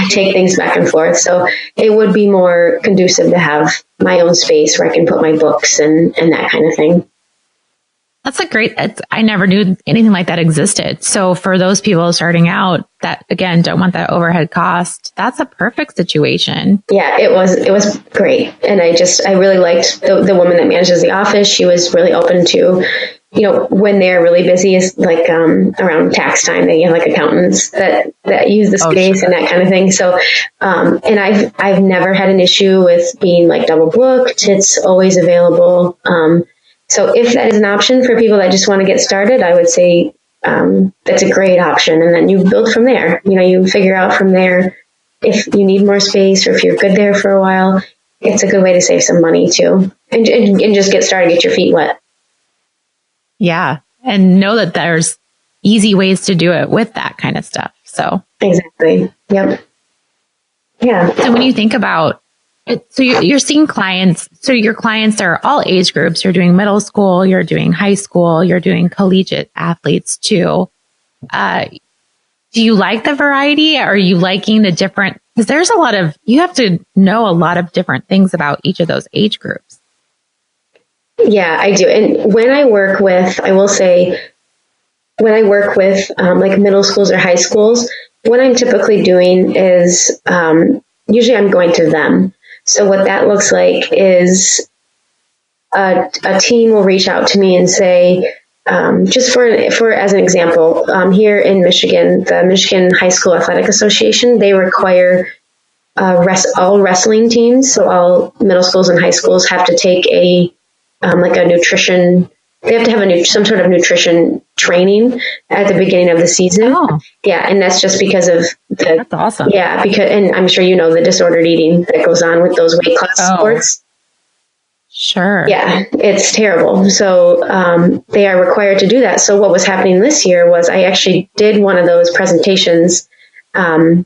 take things back and forth. So it would be more conducive to have my own space where I can put my books and that kind of thing. That's I never knew anything like that existed. So for those people starting out that, again, don't want that overhead cost, that's a perfect situation. Yeah, it was great. And I really liked the woman that manages the office. She was really open to, when they're really busy, is around tax time, they have accountants that use the space and that kind of thing. So, and I've never had an issue with being double booked. It's always available. So if that is an option for people that just want to get started, I would say that's a great option. And then you build from there. You figure out from there if you need more space or if you're good there for a while. It's a good way to save some money too, and just get started, get your feet wet. Yeah, and know that there's easy ways to do it with that kind of stuff. So exactly. Yep. Yeah. So when you think about so you're seeing clients. So your clients are all age groups. You're doing middle school, you're doing high school, you're doing collegiate athletes too. Do you like the variety? Are you liking the different? Because you have to know a lot of different things about each of those age groups. Yeah, I do. And when I work with, middle schools or high schools, what I'm typically doing is usually I'm going to them. So what that looks like is a team will reach out to me and say, just for as an example, here in Michigan, the Michigan High School Athletic Association, they require all wrestling teams. So all middle schools and high schools have to take a nutrition. They have to have some sort of nutrition training at the beginning of the season. Oh. Yeah, and that's just because of That's awesome. Yeah, and I'm sure the disordered eating that goes on with those weight class sports. Sure. Yeah, it's terrible. So they are required to do that. So what was happening this year was I actually did one of those presentations to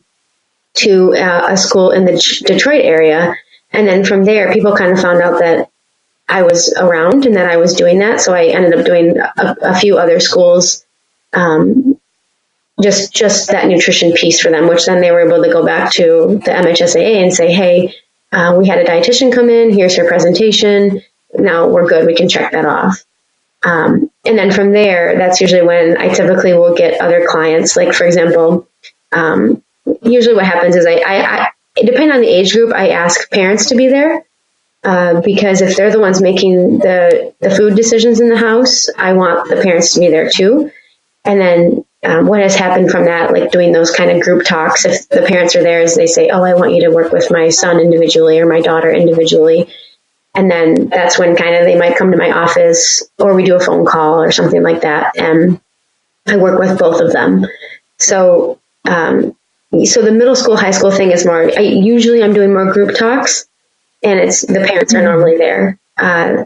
a school in the Detroit area, and then from there, people kind of found out that I was around and that I was doing that. So I ended up doing a few other schools, just that nutrition piece for them, which then they were able to go back to the MHSAA and say, hey, we had a dietitian come in, here's her presentation. Now we're good. We can check that off. And then from there, that's usually when I typically will get other clients. Like, for example, usually what happens is I depending on the age group, I ask parents to be there. Because if they're the ones making the food decisions in the house, I want the parents to be there too. And then what has happened from that, doing those kind of group talks, if the parents are there, is they say, oh, I want you to work with my son individually or my daughter individually. And then that's when kind of they might come to my office or we do a phone call or something like that. And I work with both of them. So the middle school, high school thing is more, I'm doing more group talks. And it's the parents are normally there. I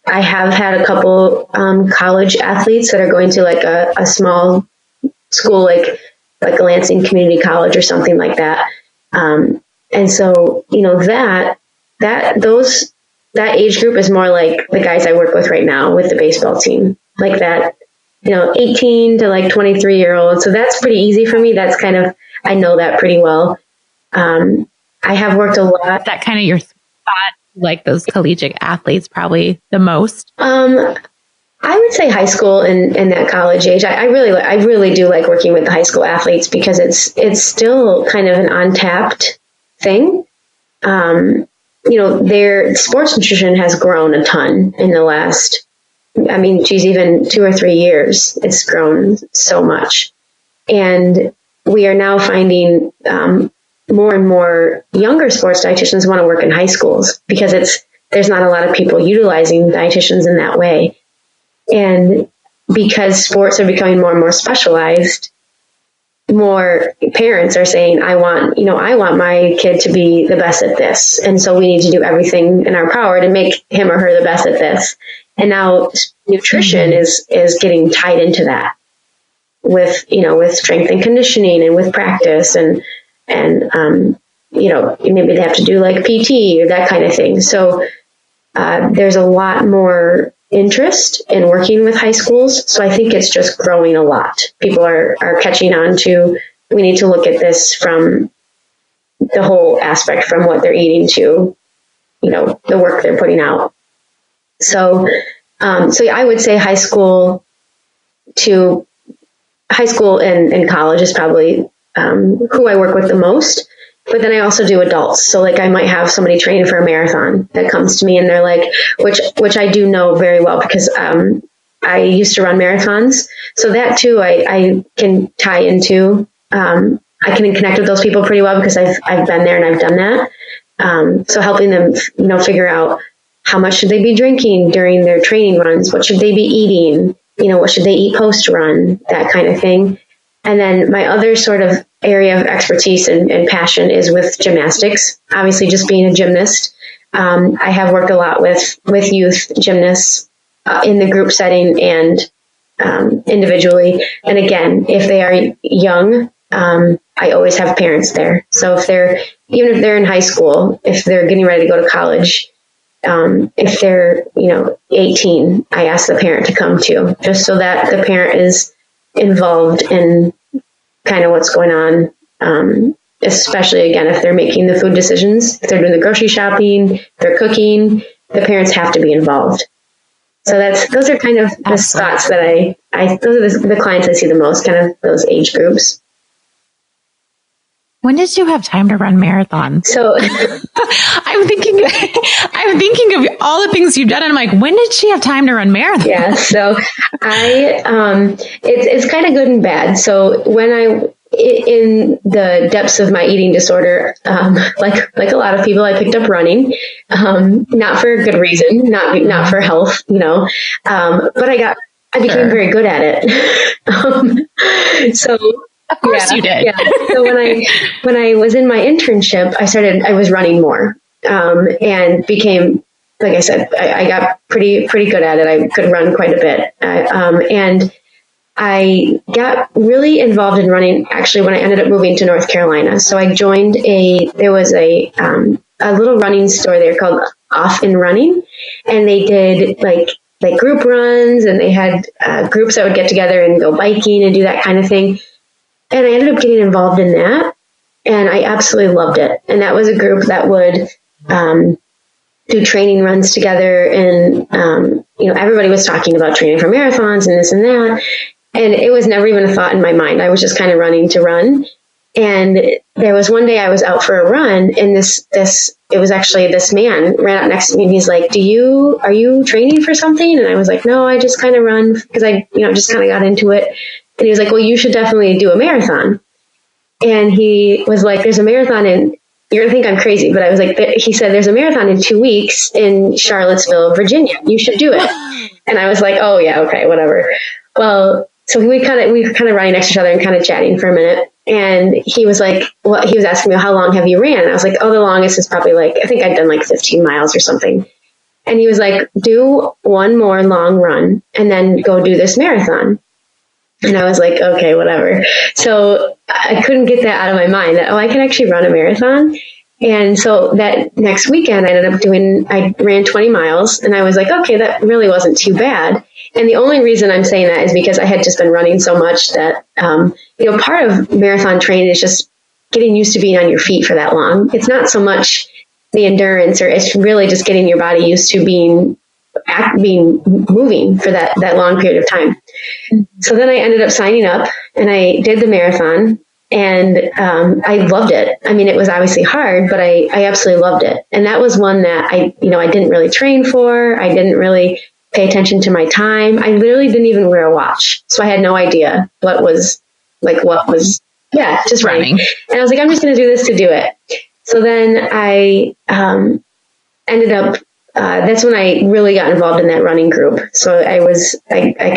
have had a couple college athletes that are going to a small school, like a Lansing Community College or something like that. And so that age group is more like the guys I work with right now with the baseball team, like that 18 to 23-year-old. So that's pretty easy for me. That's kind of, I know that pretty well. I have worked a lot. Is that kind of your spot? like those collegiate athletes probably the most? I would say high school and that college age. I really do like working with the high school athletes because it's still kind of an untapped thing. Their sports nutrition has grown a ton in the last, even 2 or 3 years. It's grown so much. And we are now finding more and more younger sports dietitians want to work in high schools because there's not a lot of people utilizing dietitians in that way. And because sports are becoming more and more specialized, more parents are saying, I want my kid to be the best at this. And so we need to do everything in our power to make him or her the best at this. And now nutrition is getting tied into that with strength and conditioning and with practice and maybe they have to do like PT or that kind of thing. So there's a lot more interest in working with high schools. So I think it's just growing a lot. People are catching on to, we need to look at this from the whole aspect, from what they're eating to, the work they're putting out. So I would say high school and college is probably who I work with the most. But then I also do adults. So like I might have somebody training for a marathon that comes to me and they're like, which I do know very well because I used to run marathons. So that too, I can tie into, I can connect with those people pretty well because I've been there and I've done that. So helping them, figure out how much should they be drinking during their training runs? What should they be eating? What should they eat post run? That kind of thing. And then my other sort of area of expertise and passion is with gymnastics. Obviously, just being a gymnast, I have worked a lot with youth gymnasts in the group setting and individually. And again, if they are young, I always have parents there. So even if they're in high school, if they're getting ready to go to college, if they're 18, I ask the parent to come too, just so that the parent is involved in kind of what's going on, especially again if they're making the food decisions, if they're doing the grocery shopping, if they're cooking, the parents have to be involved. So those are kind of the spots that those are the clients I see the most, kind of those age groups. When did you have time to run marathons? So I'm thinking of all the things you've done. And I'm like, when did she have time to run marathons? Yeah. So it's kind of good and bad. So when in the depths of my eating disorder, like a lot of people, I picked up running, not for a good reason, not for health, but I became very good at it. So of course you did. Yeah. So when I was in my internship, I was running more, and became, like I said, I got pretty good at it. I could run quite a bit. And I got really involved in running actually when I ended up moving to North Carolina. So I joined there was a little running store there called Off and Running, and they did like group runs, and they had groups that would get together and go biking and do that kind of thing. And I ended up getting involved in that, and I absolutely loved it. And that was a group that would do training runs together, and everybody was talking about training for marathons and this and that. And it was never even a thought in my mind. I was just kind of running to run. And there was one day I was out for a run, and it was actually this man ran up next to me, and he's like, are you training for something? And I was like, no, I just kind of run because I, just kind of got into it. And he was like, well, you should definitely do a marathon. And he was like, there's a marathon in, you're going to think I'm crazy, but I was like, he said, there's a marathon in 2 weeks in Charlottesville, Virginia. You should do it. And I was like, oh yeah, okay, whatever. Well, so we were kind of running next to each other and kind of chatting for a minute. And he was like, well, he was asking me, how long have you ran? And I was like, oh, the longest is probably I think I'd done 15 miles or something. And he was like, do one more long run and then go do this marathon. And I was like, okay, whatever. So I couldn't get that out of my mind that, I can actually run a marathon. And so that next weekend I ran 20 miles, and I was like, okay, that really wasn't too bad. And the only reason I'm saying that is because I had just been running so much that, part of marathon training is just getting used to being on your feet for that long. It's not so much the endurance, or it's really just getting your body used to being moving for that long period of time. So then I ended up signing up and I did the marathon, and I loved it. I mean, it was obviously hard, but I absolutely loved it. And that was one that I didn't really train for. I didn't really pay attention to my time. I literally didn't even wear a watch. So I had no idea what was just running. And I was like, I'm just going to do this to do it. So then I ended up, that's when I really got involved in that running group. So I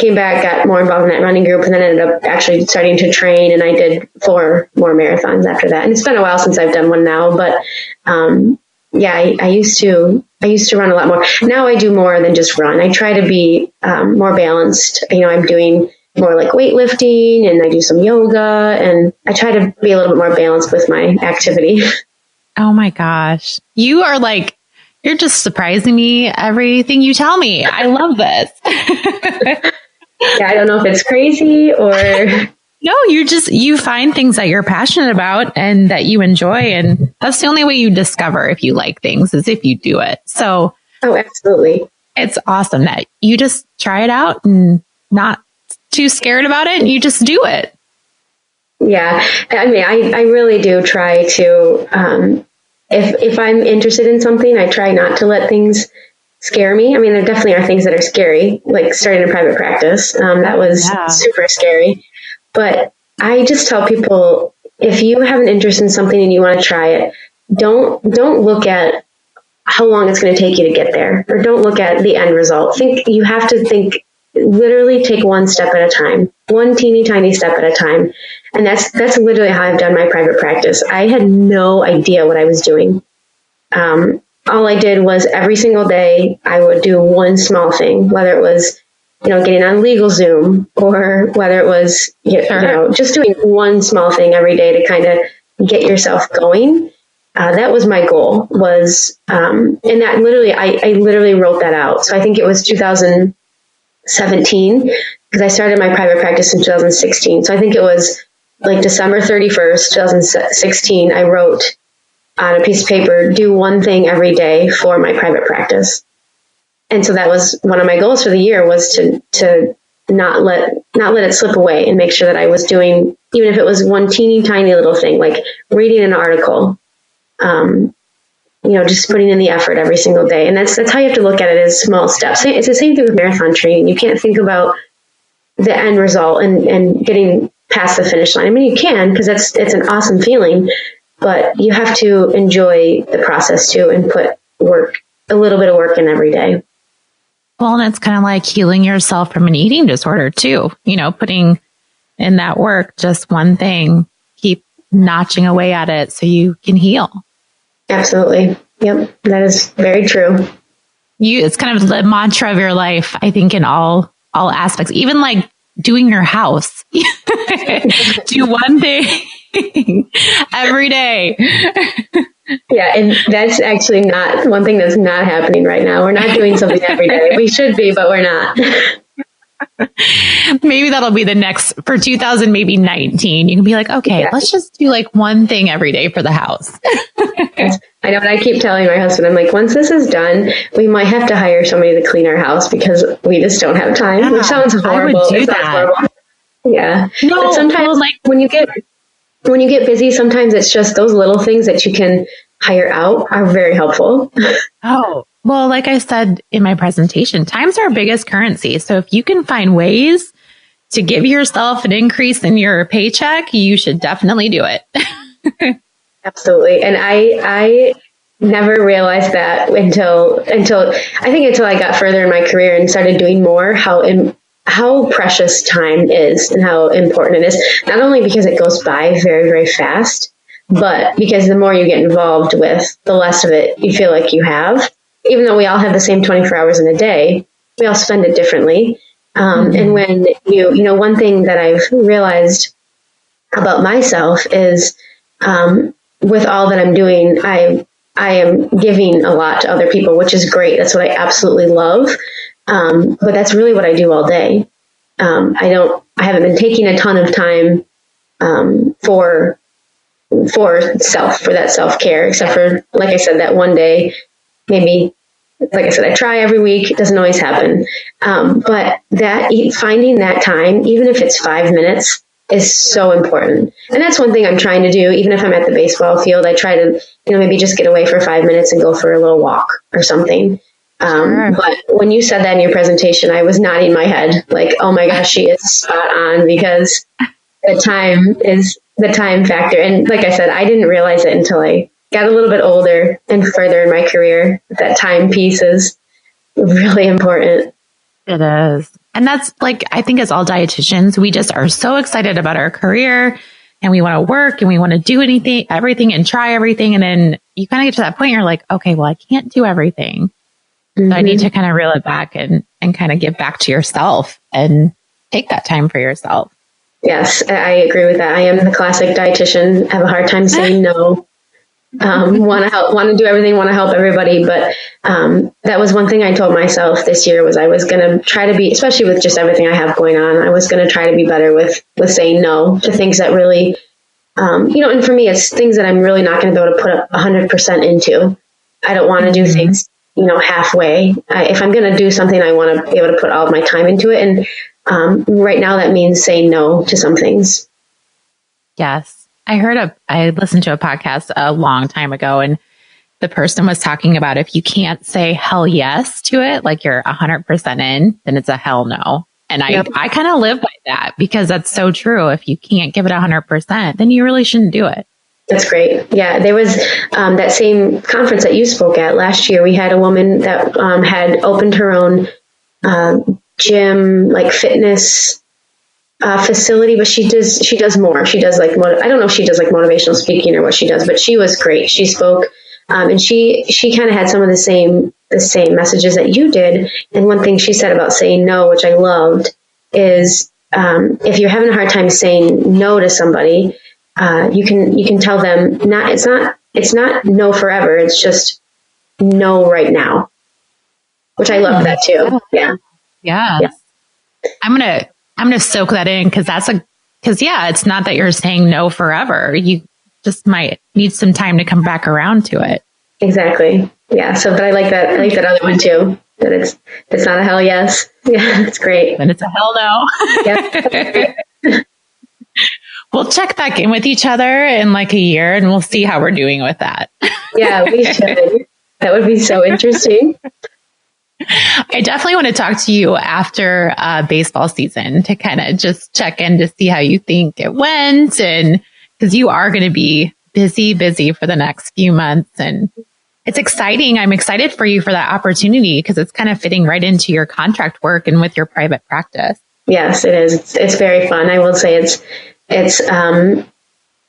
came back, got more involved in that running group, and then ended up actually starting to train. And I did 4 more marathons after that. And it's been a while since I've done one now, but I used to run a lot more. Now I do more than just run. I try to be more balanced. I'm doing more like weightlifting, and I do some yoga, and I try to be a little bit more balanced with my activity. Oh my gosh. You're just surprising me everything you tell me. I love this. Yeah, I don't know if it's crazy or... No, you find things that you're passionate about and that you enjoy. And that's the only way you discover if you like things, is if you do it. So, oh, absolutely. It's awesome that you just try it out and not too scared about it. And you just do it. Yeah. I mean, I really do try to, if I'm interested in something, I try not to let things scare me. I mean, there definitely are things that are scary, like starting a private practice. That was super scary. But I just tell people, if you have an interest in something and you want to try it, don't look at how long it's going to take you to get there, or don't look at the end result. You have to think, literally take one step at a time, one teeny tiny step at a time. And that's literally how I've done my private practice. I had no idea what I was doing. All I did was every single day I would do one small thing, whether it was getting on LegalZoom, or whether it was, just doing one small thing every day to kind of get yourself going. That was my goal, was, and that literally, I literally wrote that out. So I think it was 2017, because I started my private practice in 2016. So I think it was like December 31st, 2016, I wrote on a piece of paper, do one thing every day for my private practice. And so that was one of my goals for the year, was to not let it slip away, and make sure that I was doing, even if it was one teeny tiny little thing, like reading an article, just putting in the effort every single day. And that's how you have to look at it, as small steps. It's the same thing with marathon training. You can't think about the end result and getting past the finish line. I mean, you can, because it's an awesome feeling, but you have to enjoy the process too, and put a little bit of work in every day. Well, and it's kind of like healing yourself from an eating disorder too. Putting in that work, just one thing, keep notching away at it so you can heal. Absolutely. Yep. That is very true. It's kind of the mantra of your life, I think, in all aspects, even like doing your house. Do one thing every day. Yeah, and that's actually not one thing that's not happening right now. We're not doing something every day. We should be, but we're not. Maybe that'll be the next for 2019. You can be like, okay, let's just do like one thing every day for the house. I know, and I keep telling my husband, I'm like, once this is done, we might have to hire somebody to clean our house, because we just don't have time. Which sounds horrible. I would do that. Horrible. Yeah. No, but sometimes, like when you get busy, sometimes it's just those little things that you can hire out are very helpful. Oh, well, like I said in my presentation, time's our biggest currency. So if you can find ways to give yourself an increase in your paycheck, you should definitely do it. Absolutely. And I never realized that until I got further in my career and started doing more, how precious time is and how important it is. Not only because it goes by very, very fast, but because the more you get involved with, the less of it you feel like you have. Even though we all have the same 24 hours in a day, we all spend it differently. And when one thing that I've realized about myself is, with all that I'm doing, I am giving a lot to other people, which is great. That's what I absolutely love. But that's really what I do all day. I haven't been taking a ton of time, for for that self-care, except for, like I said, that one day, maybe, like I said, I try every week. It doesn't always happen. But finding that time, even if it's 5 minutes, is so important. And that's one thing I'm trying to do. Even if I'm at the baseball field, I try to, maybe just get away for 5 minutes and go for a little walk or something. Sure. But when you said that in your presentation, I was nodding my head like, oh my gosh, she is spot on, because the time is the time factor. And like I said, I didn't realize it until I got a little bit older and further in my career. That time piece is really important. It is. And that's like, I think as all dietitians, we just are so excited about our career and we want to work and we want to do everything and try everything. And then you kind of get to that point, you're like, okay, well, I can't do everything. Mm-hmm. So I need to kind of reel it back and kind of give back to yourself and take that time for yourself. Yes, I agree with that. I am the classic dietitian. I have a hard time saying no. Want to do everything, want to help everybody. But that was one thing I told myself this year, was I was going to try to be, especially with just everything I have going on, I was going to try to be better with saying no to things that really, and for me, it's things that I'm really not going to be able to put up 100% into. I don't want to do things, halfway. If I'm going to do something, I want to be able to put all of my time into it. And right now that means saying no to some things. Yes. I listened to a podcast a long time ago, and the person was talking about if you can't say hell yes to it, like you're 100% in, then it's a hell no. And I kind of live by that, because that's so true. If you can't give it 100%, then you really shouldn't do it. That's great. Yeah, there was that same conference that you spoke at last year. We had a woman that had opened her own gym, like fitness facility, but she does more. She does like, I don't know if she does like motivational speaking or what she does, but she was great. She spoke, and she kind of had some of the same messages that you did. And one thing she said about saying no, which I loved, is if you're having a hard time saying no to somebody, you can tell them it's not no forever. It's just no right now, which I love that too. Yeah. I'm going to soak that in, because it's not that you're saying no forever. You just might need some time to come back around to it. Exactly. Yeah. So, but I like that. I like that other one too, that it's not a hell yes. Yeah. It's great. And it's a hell no. Yeah. We'll check back in with each other in like a year and we'll see how we're doing with that. Yeah, we should. That would be so interesting. I definitely want to talk to you after baseball season to kind of just check in to see how you think it went. And because you are going to be busy for the next few months. And it's exciting. I'm excited for you for that opportunity, because it's kind of fitting right into your contract work and with your private practice. Yes, it is. It's very fun. I will say it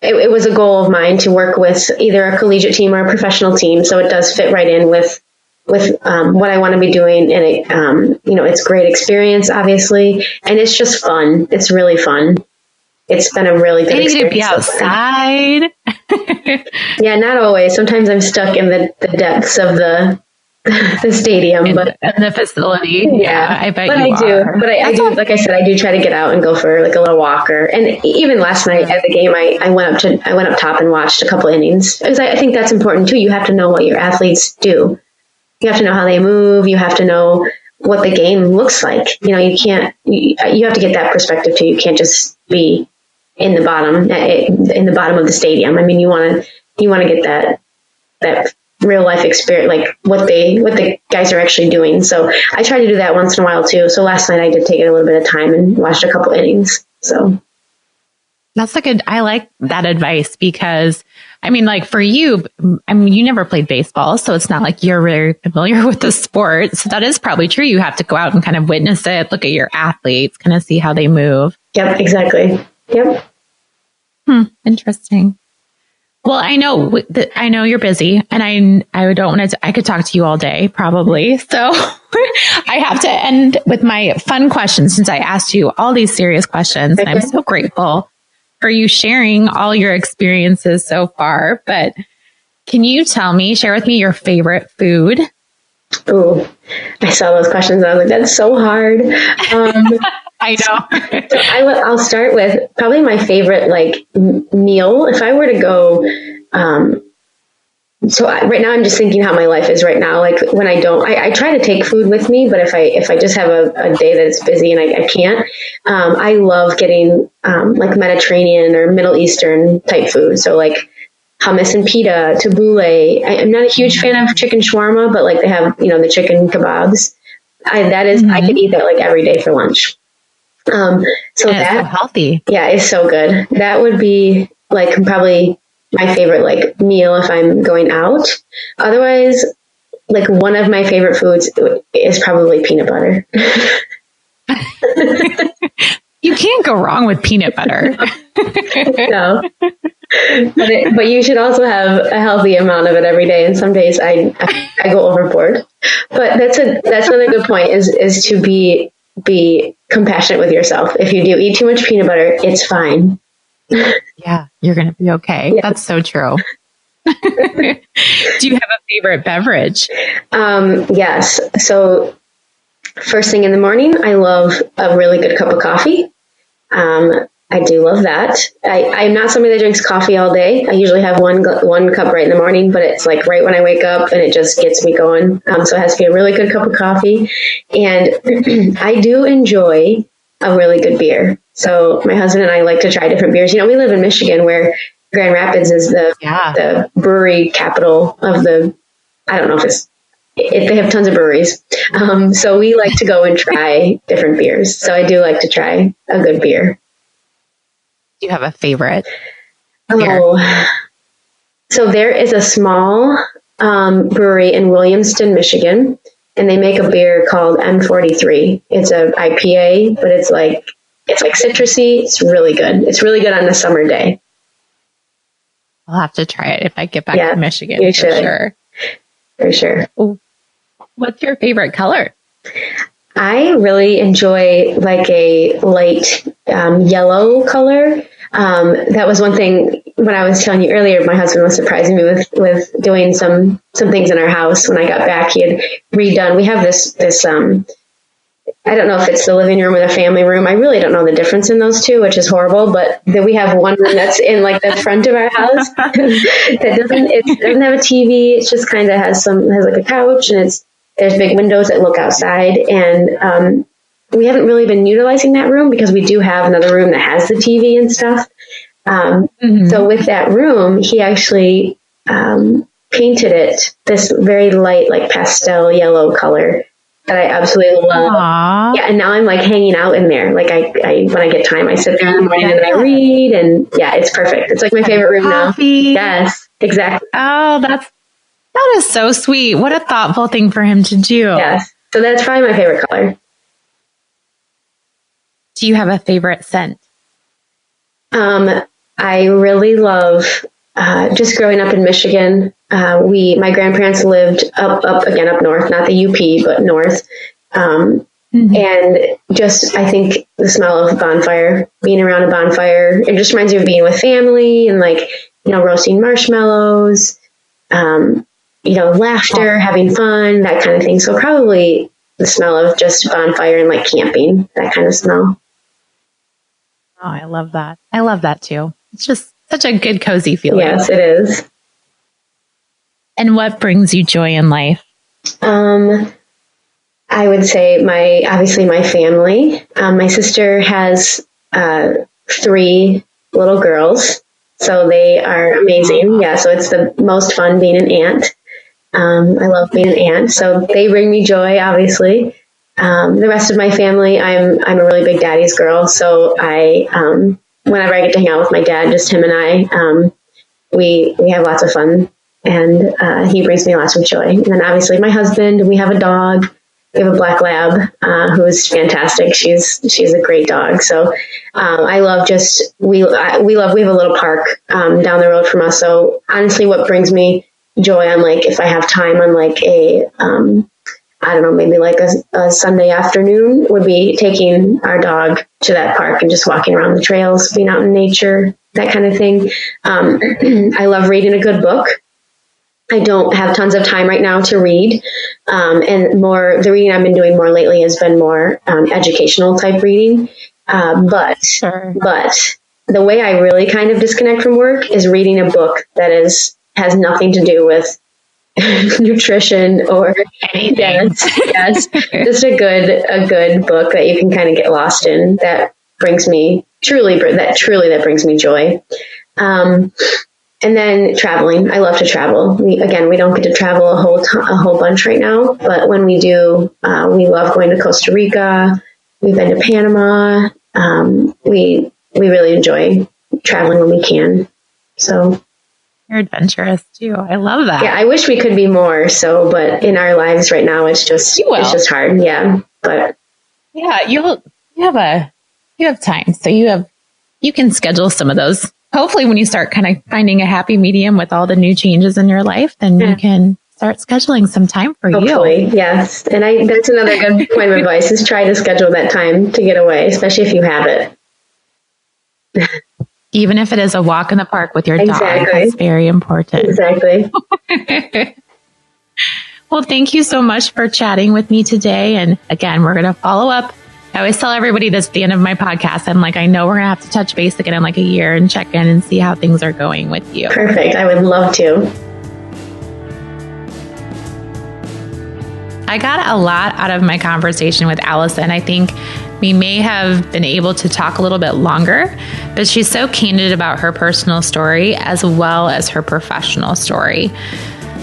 was a goal of mine to work with either a collegiate team or a professional team. So it does fit right in with what I want to be doing. And it's great experience, obviously. And it's just fun. It's really fun. It's been a really good experience. To be outside. Yeah, not always. Sometimes I'm stuck in the depths of the stadium, and the facility. Yeah, I bet you are. But I do, like I said, I do try to get out and go for like a little walker. And even last night at the game, I went up top and watched a couple innings, because I think that's important too. You have to know what your athletes do. You have to know how they move. You have to know what the game looks like. You have to get that perspective too. You can't just be in the bottom of the stadium. I mean, you want to get that real life experience, like what the guys are actually doing. So I try to do that once in a while too. So last night I did take a little bit of time and watched a couple innings. So that's I like that advice, because I mean, like for you, you never played baseball, so it's not like you're very familiar with the sport. So that is probably true. You have to go out and kind of witness it, look at your athletes, kind of see how they move. Yep, exactly. Yep. Interesting. Well, I know you're busy, and I don't want to. I could talk to you all day, probably. So I have to end with my fun questions, since I asked you all these serious questions, and I'm so grateful for you sharing all your experiences so far. But can you share with me your favorite food? Ooh, I saw those questions and I was like, that's so hard. I know. So I'll start with probably my favorite meal. If I were to go, right now I'm just thinking how my life is right now. Like when I try to take food with me, but if I just have a day that's busy and I can't, I love getting like Mediterranean or Middle Eastern type food. So like hummus and pita, tabbouleh. I'm not a huge fan of chicken shawarma, but like they have, the chicken kebabs. I could eat that like every day for lunch. So it's so healthy. Yeah, it's so good. That would be like probably my favorite like meal if I'm going out. Otherwise, like one of my favorite foods is probably peanut butter. You can't go wrong with peanut butter. No. But you should also have a healthy amount of it every day. And some days I go overboard. But that's another good point is to be compassionate with yourself. If you do eat too much peanut butter, it's fine. Yeah, you're going to be okay. Yeah. That's so true. Do you have a favorite beverage? Yes. So first thing in the morning, I love a really good cup of coffee. I do love that. I'm not somebody that drinks coffee all day. I usually have one cup right in the morning, but it's like right when I wake up and it just gets me going. So it has to be a really good cup of coffee. And I do enjoy a really good beer. So my husband and I like to try different beers. We live in Michigan where Grand Rapids is the brewery capital of I don't know if they have tons of breweries. So we like to go and try different beers. So I do like to try a good beer. Do you have a favorite beer? So there is a small brewery in Williamston, Michigan, and they make a beer called M43. It's a IPA, but it's like citrusy. It's really good. It's really good on a summer day. I'll have to try it if I get back to Michigan. You should. For sure. What's your favorite color? I really enjoy like a light yellow color. That was one thing when I was telling you earlier, my husband was surprising me with doing some things in our house. When I got back, he had redone. We have this I don't know if it's the living room or the family room. I really don't know the difference in those two, which is horrible. But then we have one room that's in like the front of our house that doesn't have a TV. It just kind of has like a couch, and there's big windows that look outside. And we haven't really been utilizing that room because we do have another room that has the TV and stuff. So with that room, he actually painted it this very light, like pastel yellow color that I absolutely love. Aww. Yeah, and now I'm like hanging out in there. Like I when I get time, I sit there in the morning and I read, and yeah, it's perfect. It's like my favorite room Coffee. Now. Yes, exactly. Oh, that is so sweet. What a thoughtful thing for him to do. Yes, so that's probably my favorite color. Do you have a favorite scent? I really love just growing up in Michigan. My grandparents lived up north, not the UP, but north. And just, I think the smell of a bonfire, being around a bonfire, it just reminds you of being with family and like, roasting marshmallows, laughter, having fun, that kind of thing. So probably the smell of just bonfire and like camping, that kind of smell. Oh, I love that. I love that too. It's just such a good, cozy feeling. Yes, it is. And what brings you joy in life? I would say obviously my family. My sister has 3 little girls, so they are amazing. Yeah, so it's the most fun being an aunt. I love being an aunt, so they bring me joy, obviously. The rest of my family, I'm a really big daddy's girl, so whenever I get to hang out with my dad, just him and I, we have lots of fun, and he brings me lots of joy. And then obviously my husband, we have a dog. We have a black lab who's fantastic. She's a great dog. So I love we have a little park down the road from us. So honestly, what brings me joy on like if I have time on like a I don't know, maybe like a Sunday afternoon would be taking our dog to that park and just walking around the trails, being out in nature, that kind of thing. I love reading a good book. I don't have tons of time right now to read. And the reading I've been doing more lately has been more educational type reading. But the way I really kind of disconnect from work is reading a book that has nothing to do with nutrition or anything. Yes. Just a good book that you can kind of get lost in that brings me truly brings me joy. And then traveling. I love to travel. We don't get to travel a whole bunch right now, but when we do, we love going to Costa Rica. We've been to Panama. We really enjoy traveling when we can. So you're adventurous too. I love that. Yeah, I wish we could be more. But in our lives right now, it's just hard. Yeah, but yeah, you have time, so you can schedule some of those. Hopefully when you start kind of finding a happy medium with all the new changes in your life, then you can start scheduling some time for Hopefully, yes. And that's another good point of advice is try to schedule that time to get away, especially if you have it. Even if it is a walk in the park with your dog, that's very important. Exactly. Well, thank you so much for chatting with me today. And again, we're going to follow up. I always tell everybody this at the end of my podcast. I'm like, I know we're going to have to touch base again in like a year and check in and see how things are going with you. Perfect. I would love to. I got a lot out of my conversation with Allison. I think we may have been able to talk a little bit longer, but she's so candid about her personal story as well as her professional story.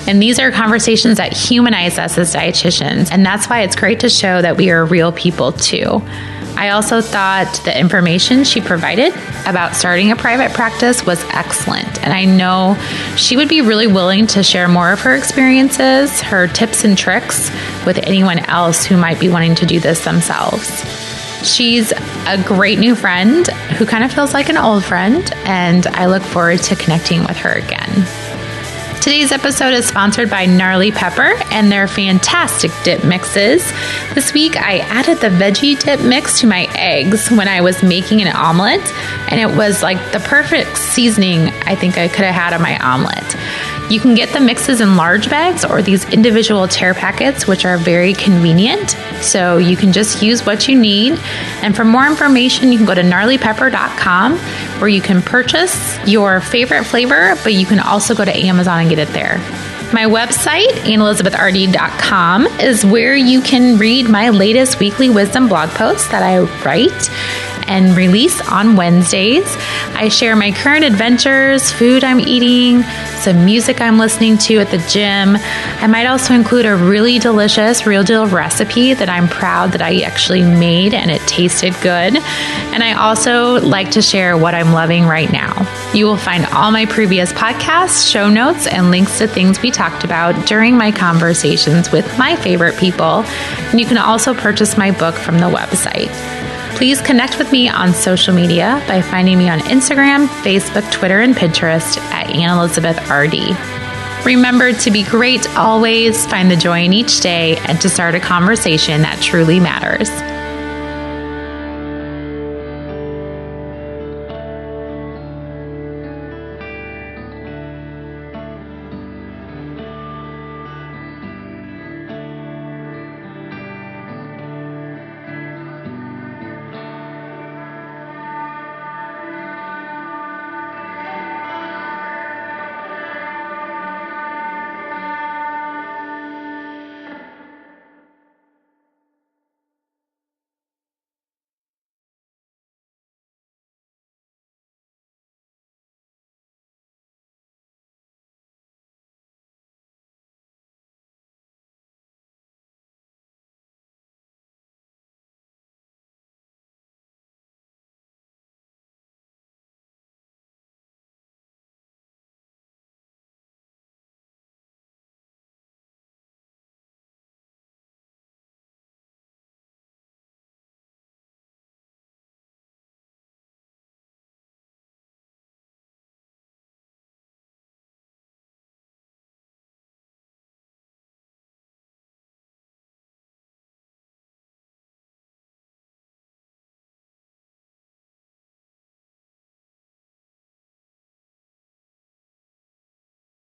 And these are conversations that humanize us as dietitians. And that's why it's great to show that we are real people too. I also thought the information she provided about starting a private practice was excellent. And I know she would be really willing to share more of her experiences, her tips and tricks with anyone else who might be wanting to do this themselves. She's a great new friend who kind of feels like an old friend, and I look forward to connecting with her again. Today's episode is sponsored by Gnarly Pepper and their fantastic dip mixes. This week, I added the veggie dip mix to my eggs when I was making an omelet, and it was like the perfect seasoning I think I could have had on my omelet. You can get the mixes in large bags or these individual tear packets, which are very convenient. So you can just use what you need. And for more information, you can go to gnarlypepper.com where you can purchase your favorite flavor, but you can also go to Amazon and get it there. My website, AnnElizabethRD.com, is where you can read my latest weekly wisdom blog posts that I write and release on Wednesdays. I share my current adventures, food I'm eating, some music I'm listening to at the gym. I might also include a really delicious real deal recipe that I'm proud that I actually made and it tasted good. And I also like to share what I'm loving right now. You will find all my previous podcasts, show notes, and links to things we talked about during my conversations with my favorite people. And you can also purchase my book from the website. Please connect with me on social media by finding me on Instagram, Facebook, Twitter, and Pinterest at AnnElizabethRD. Remember to be great always, find the joy in each day, and to start a conversation that truly matters.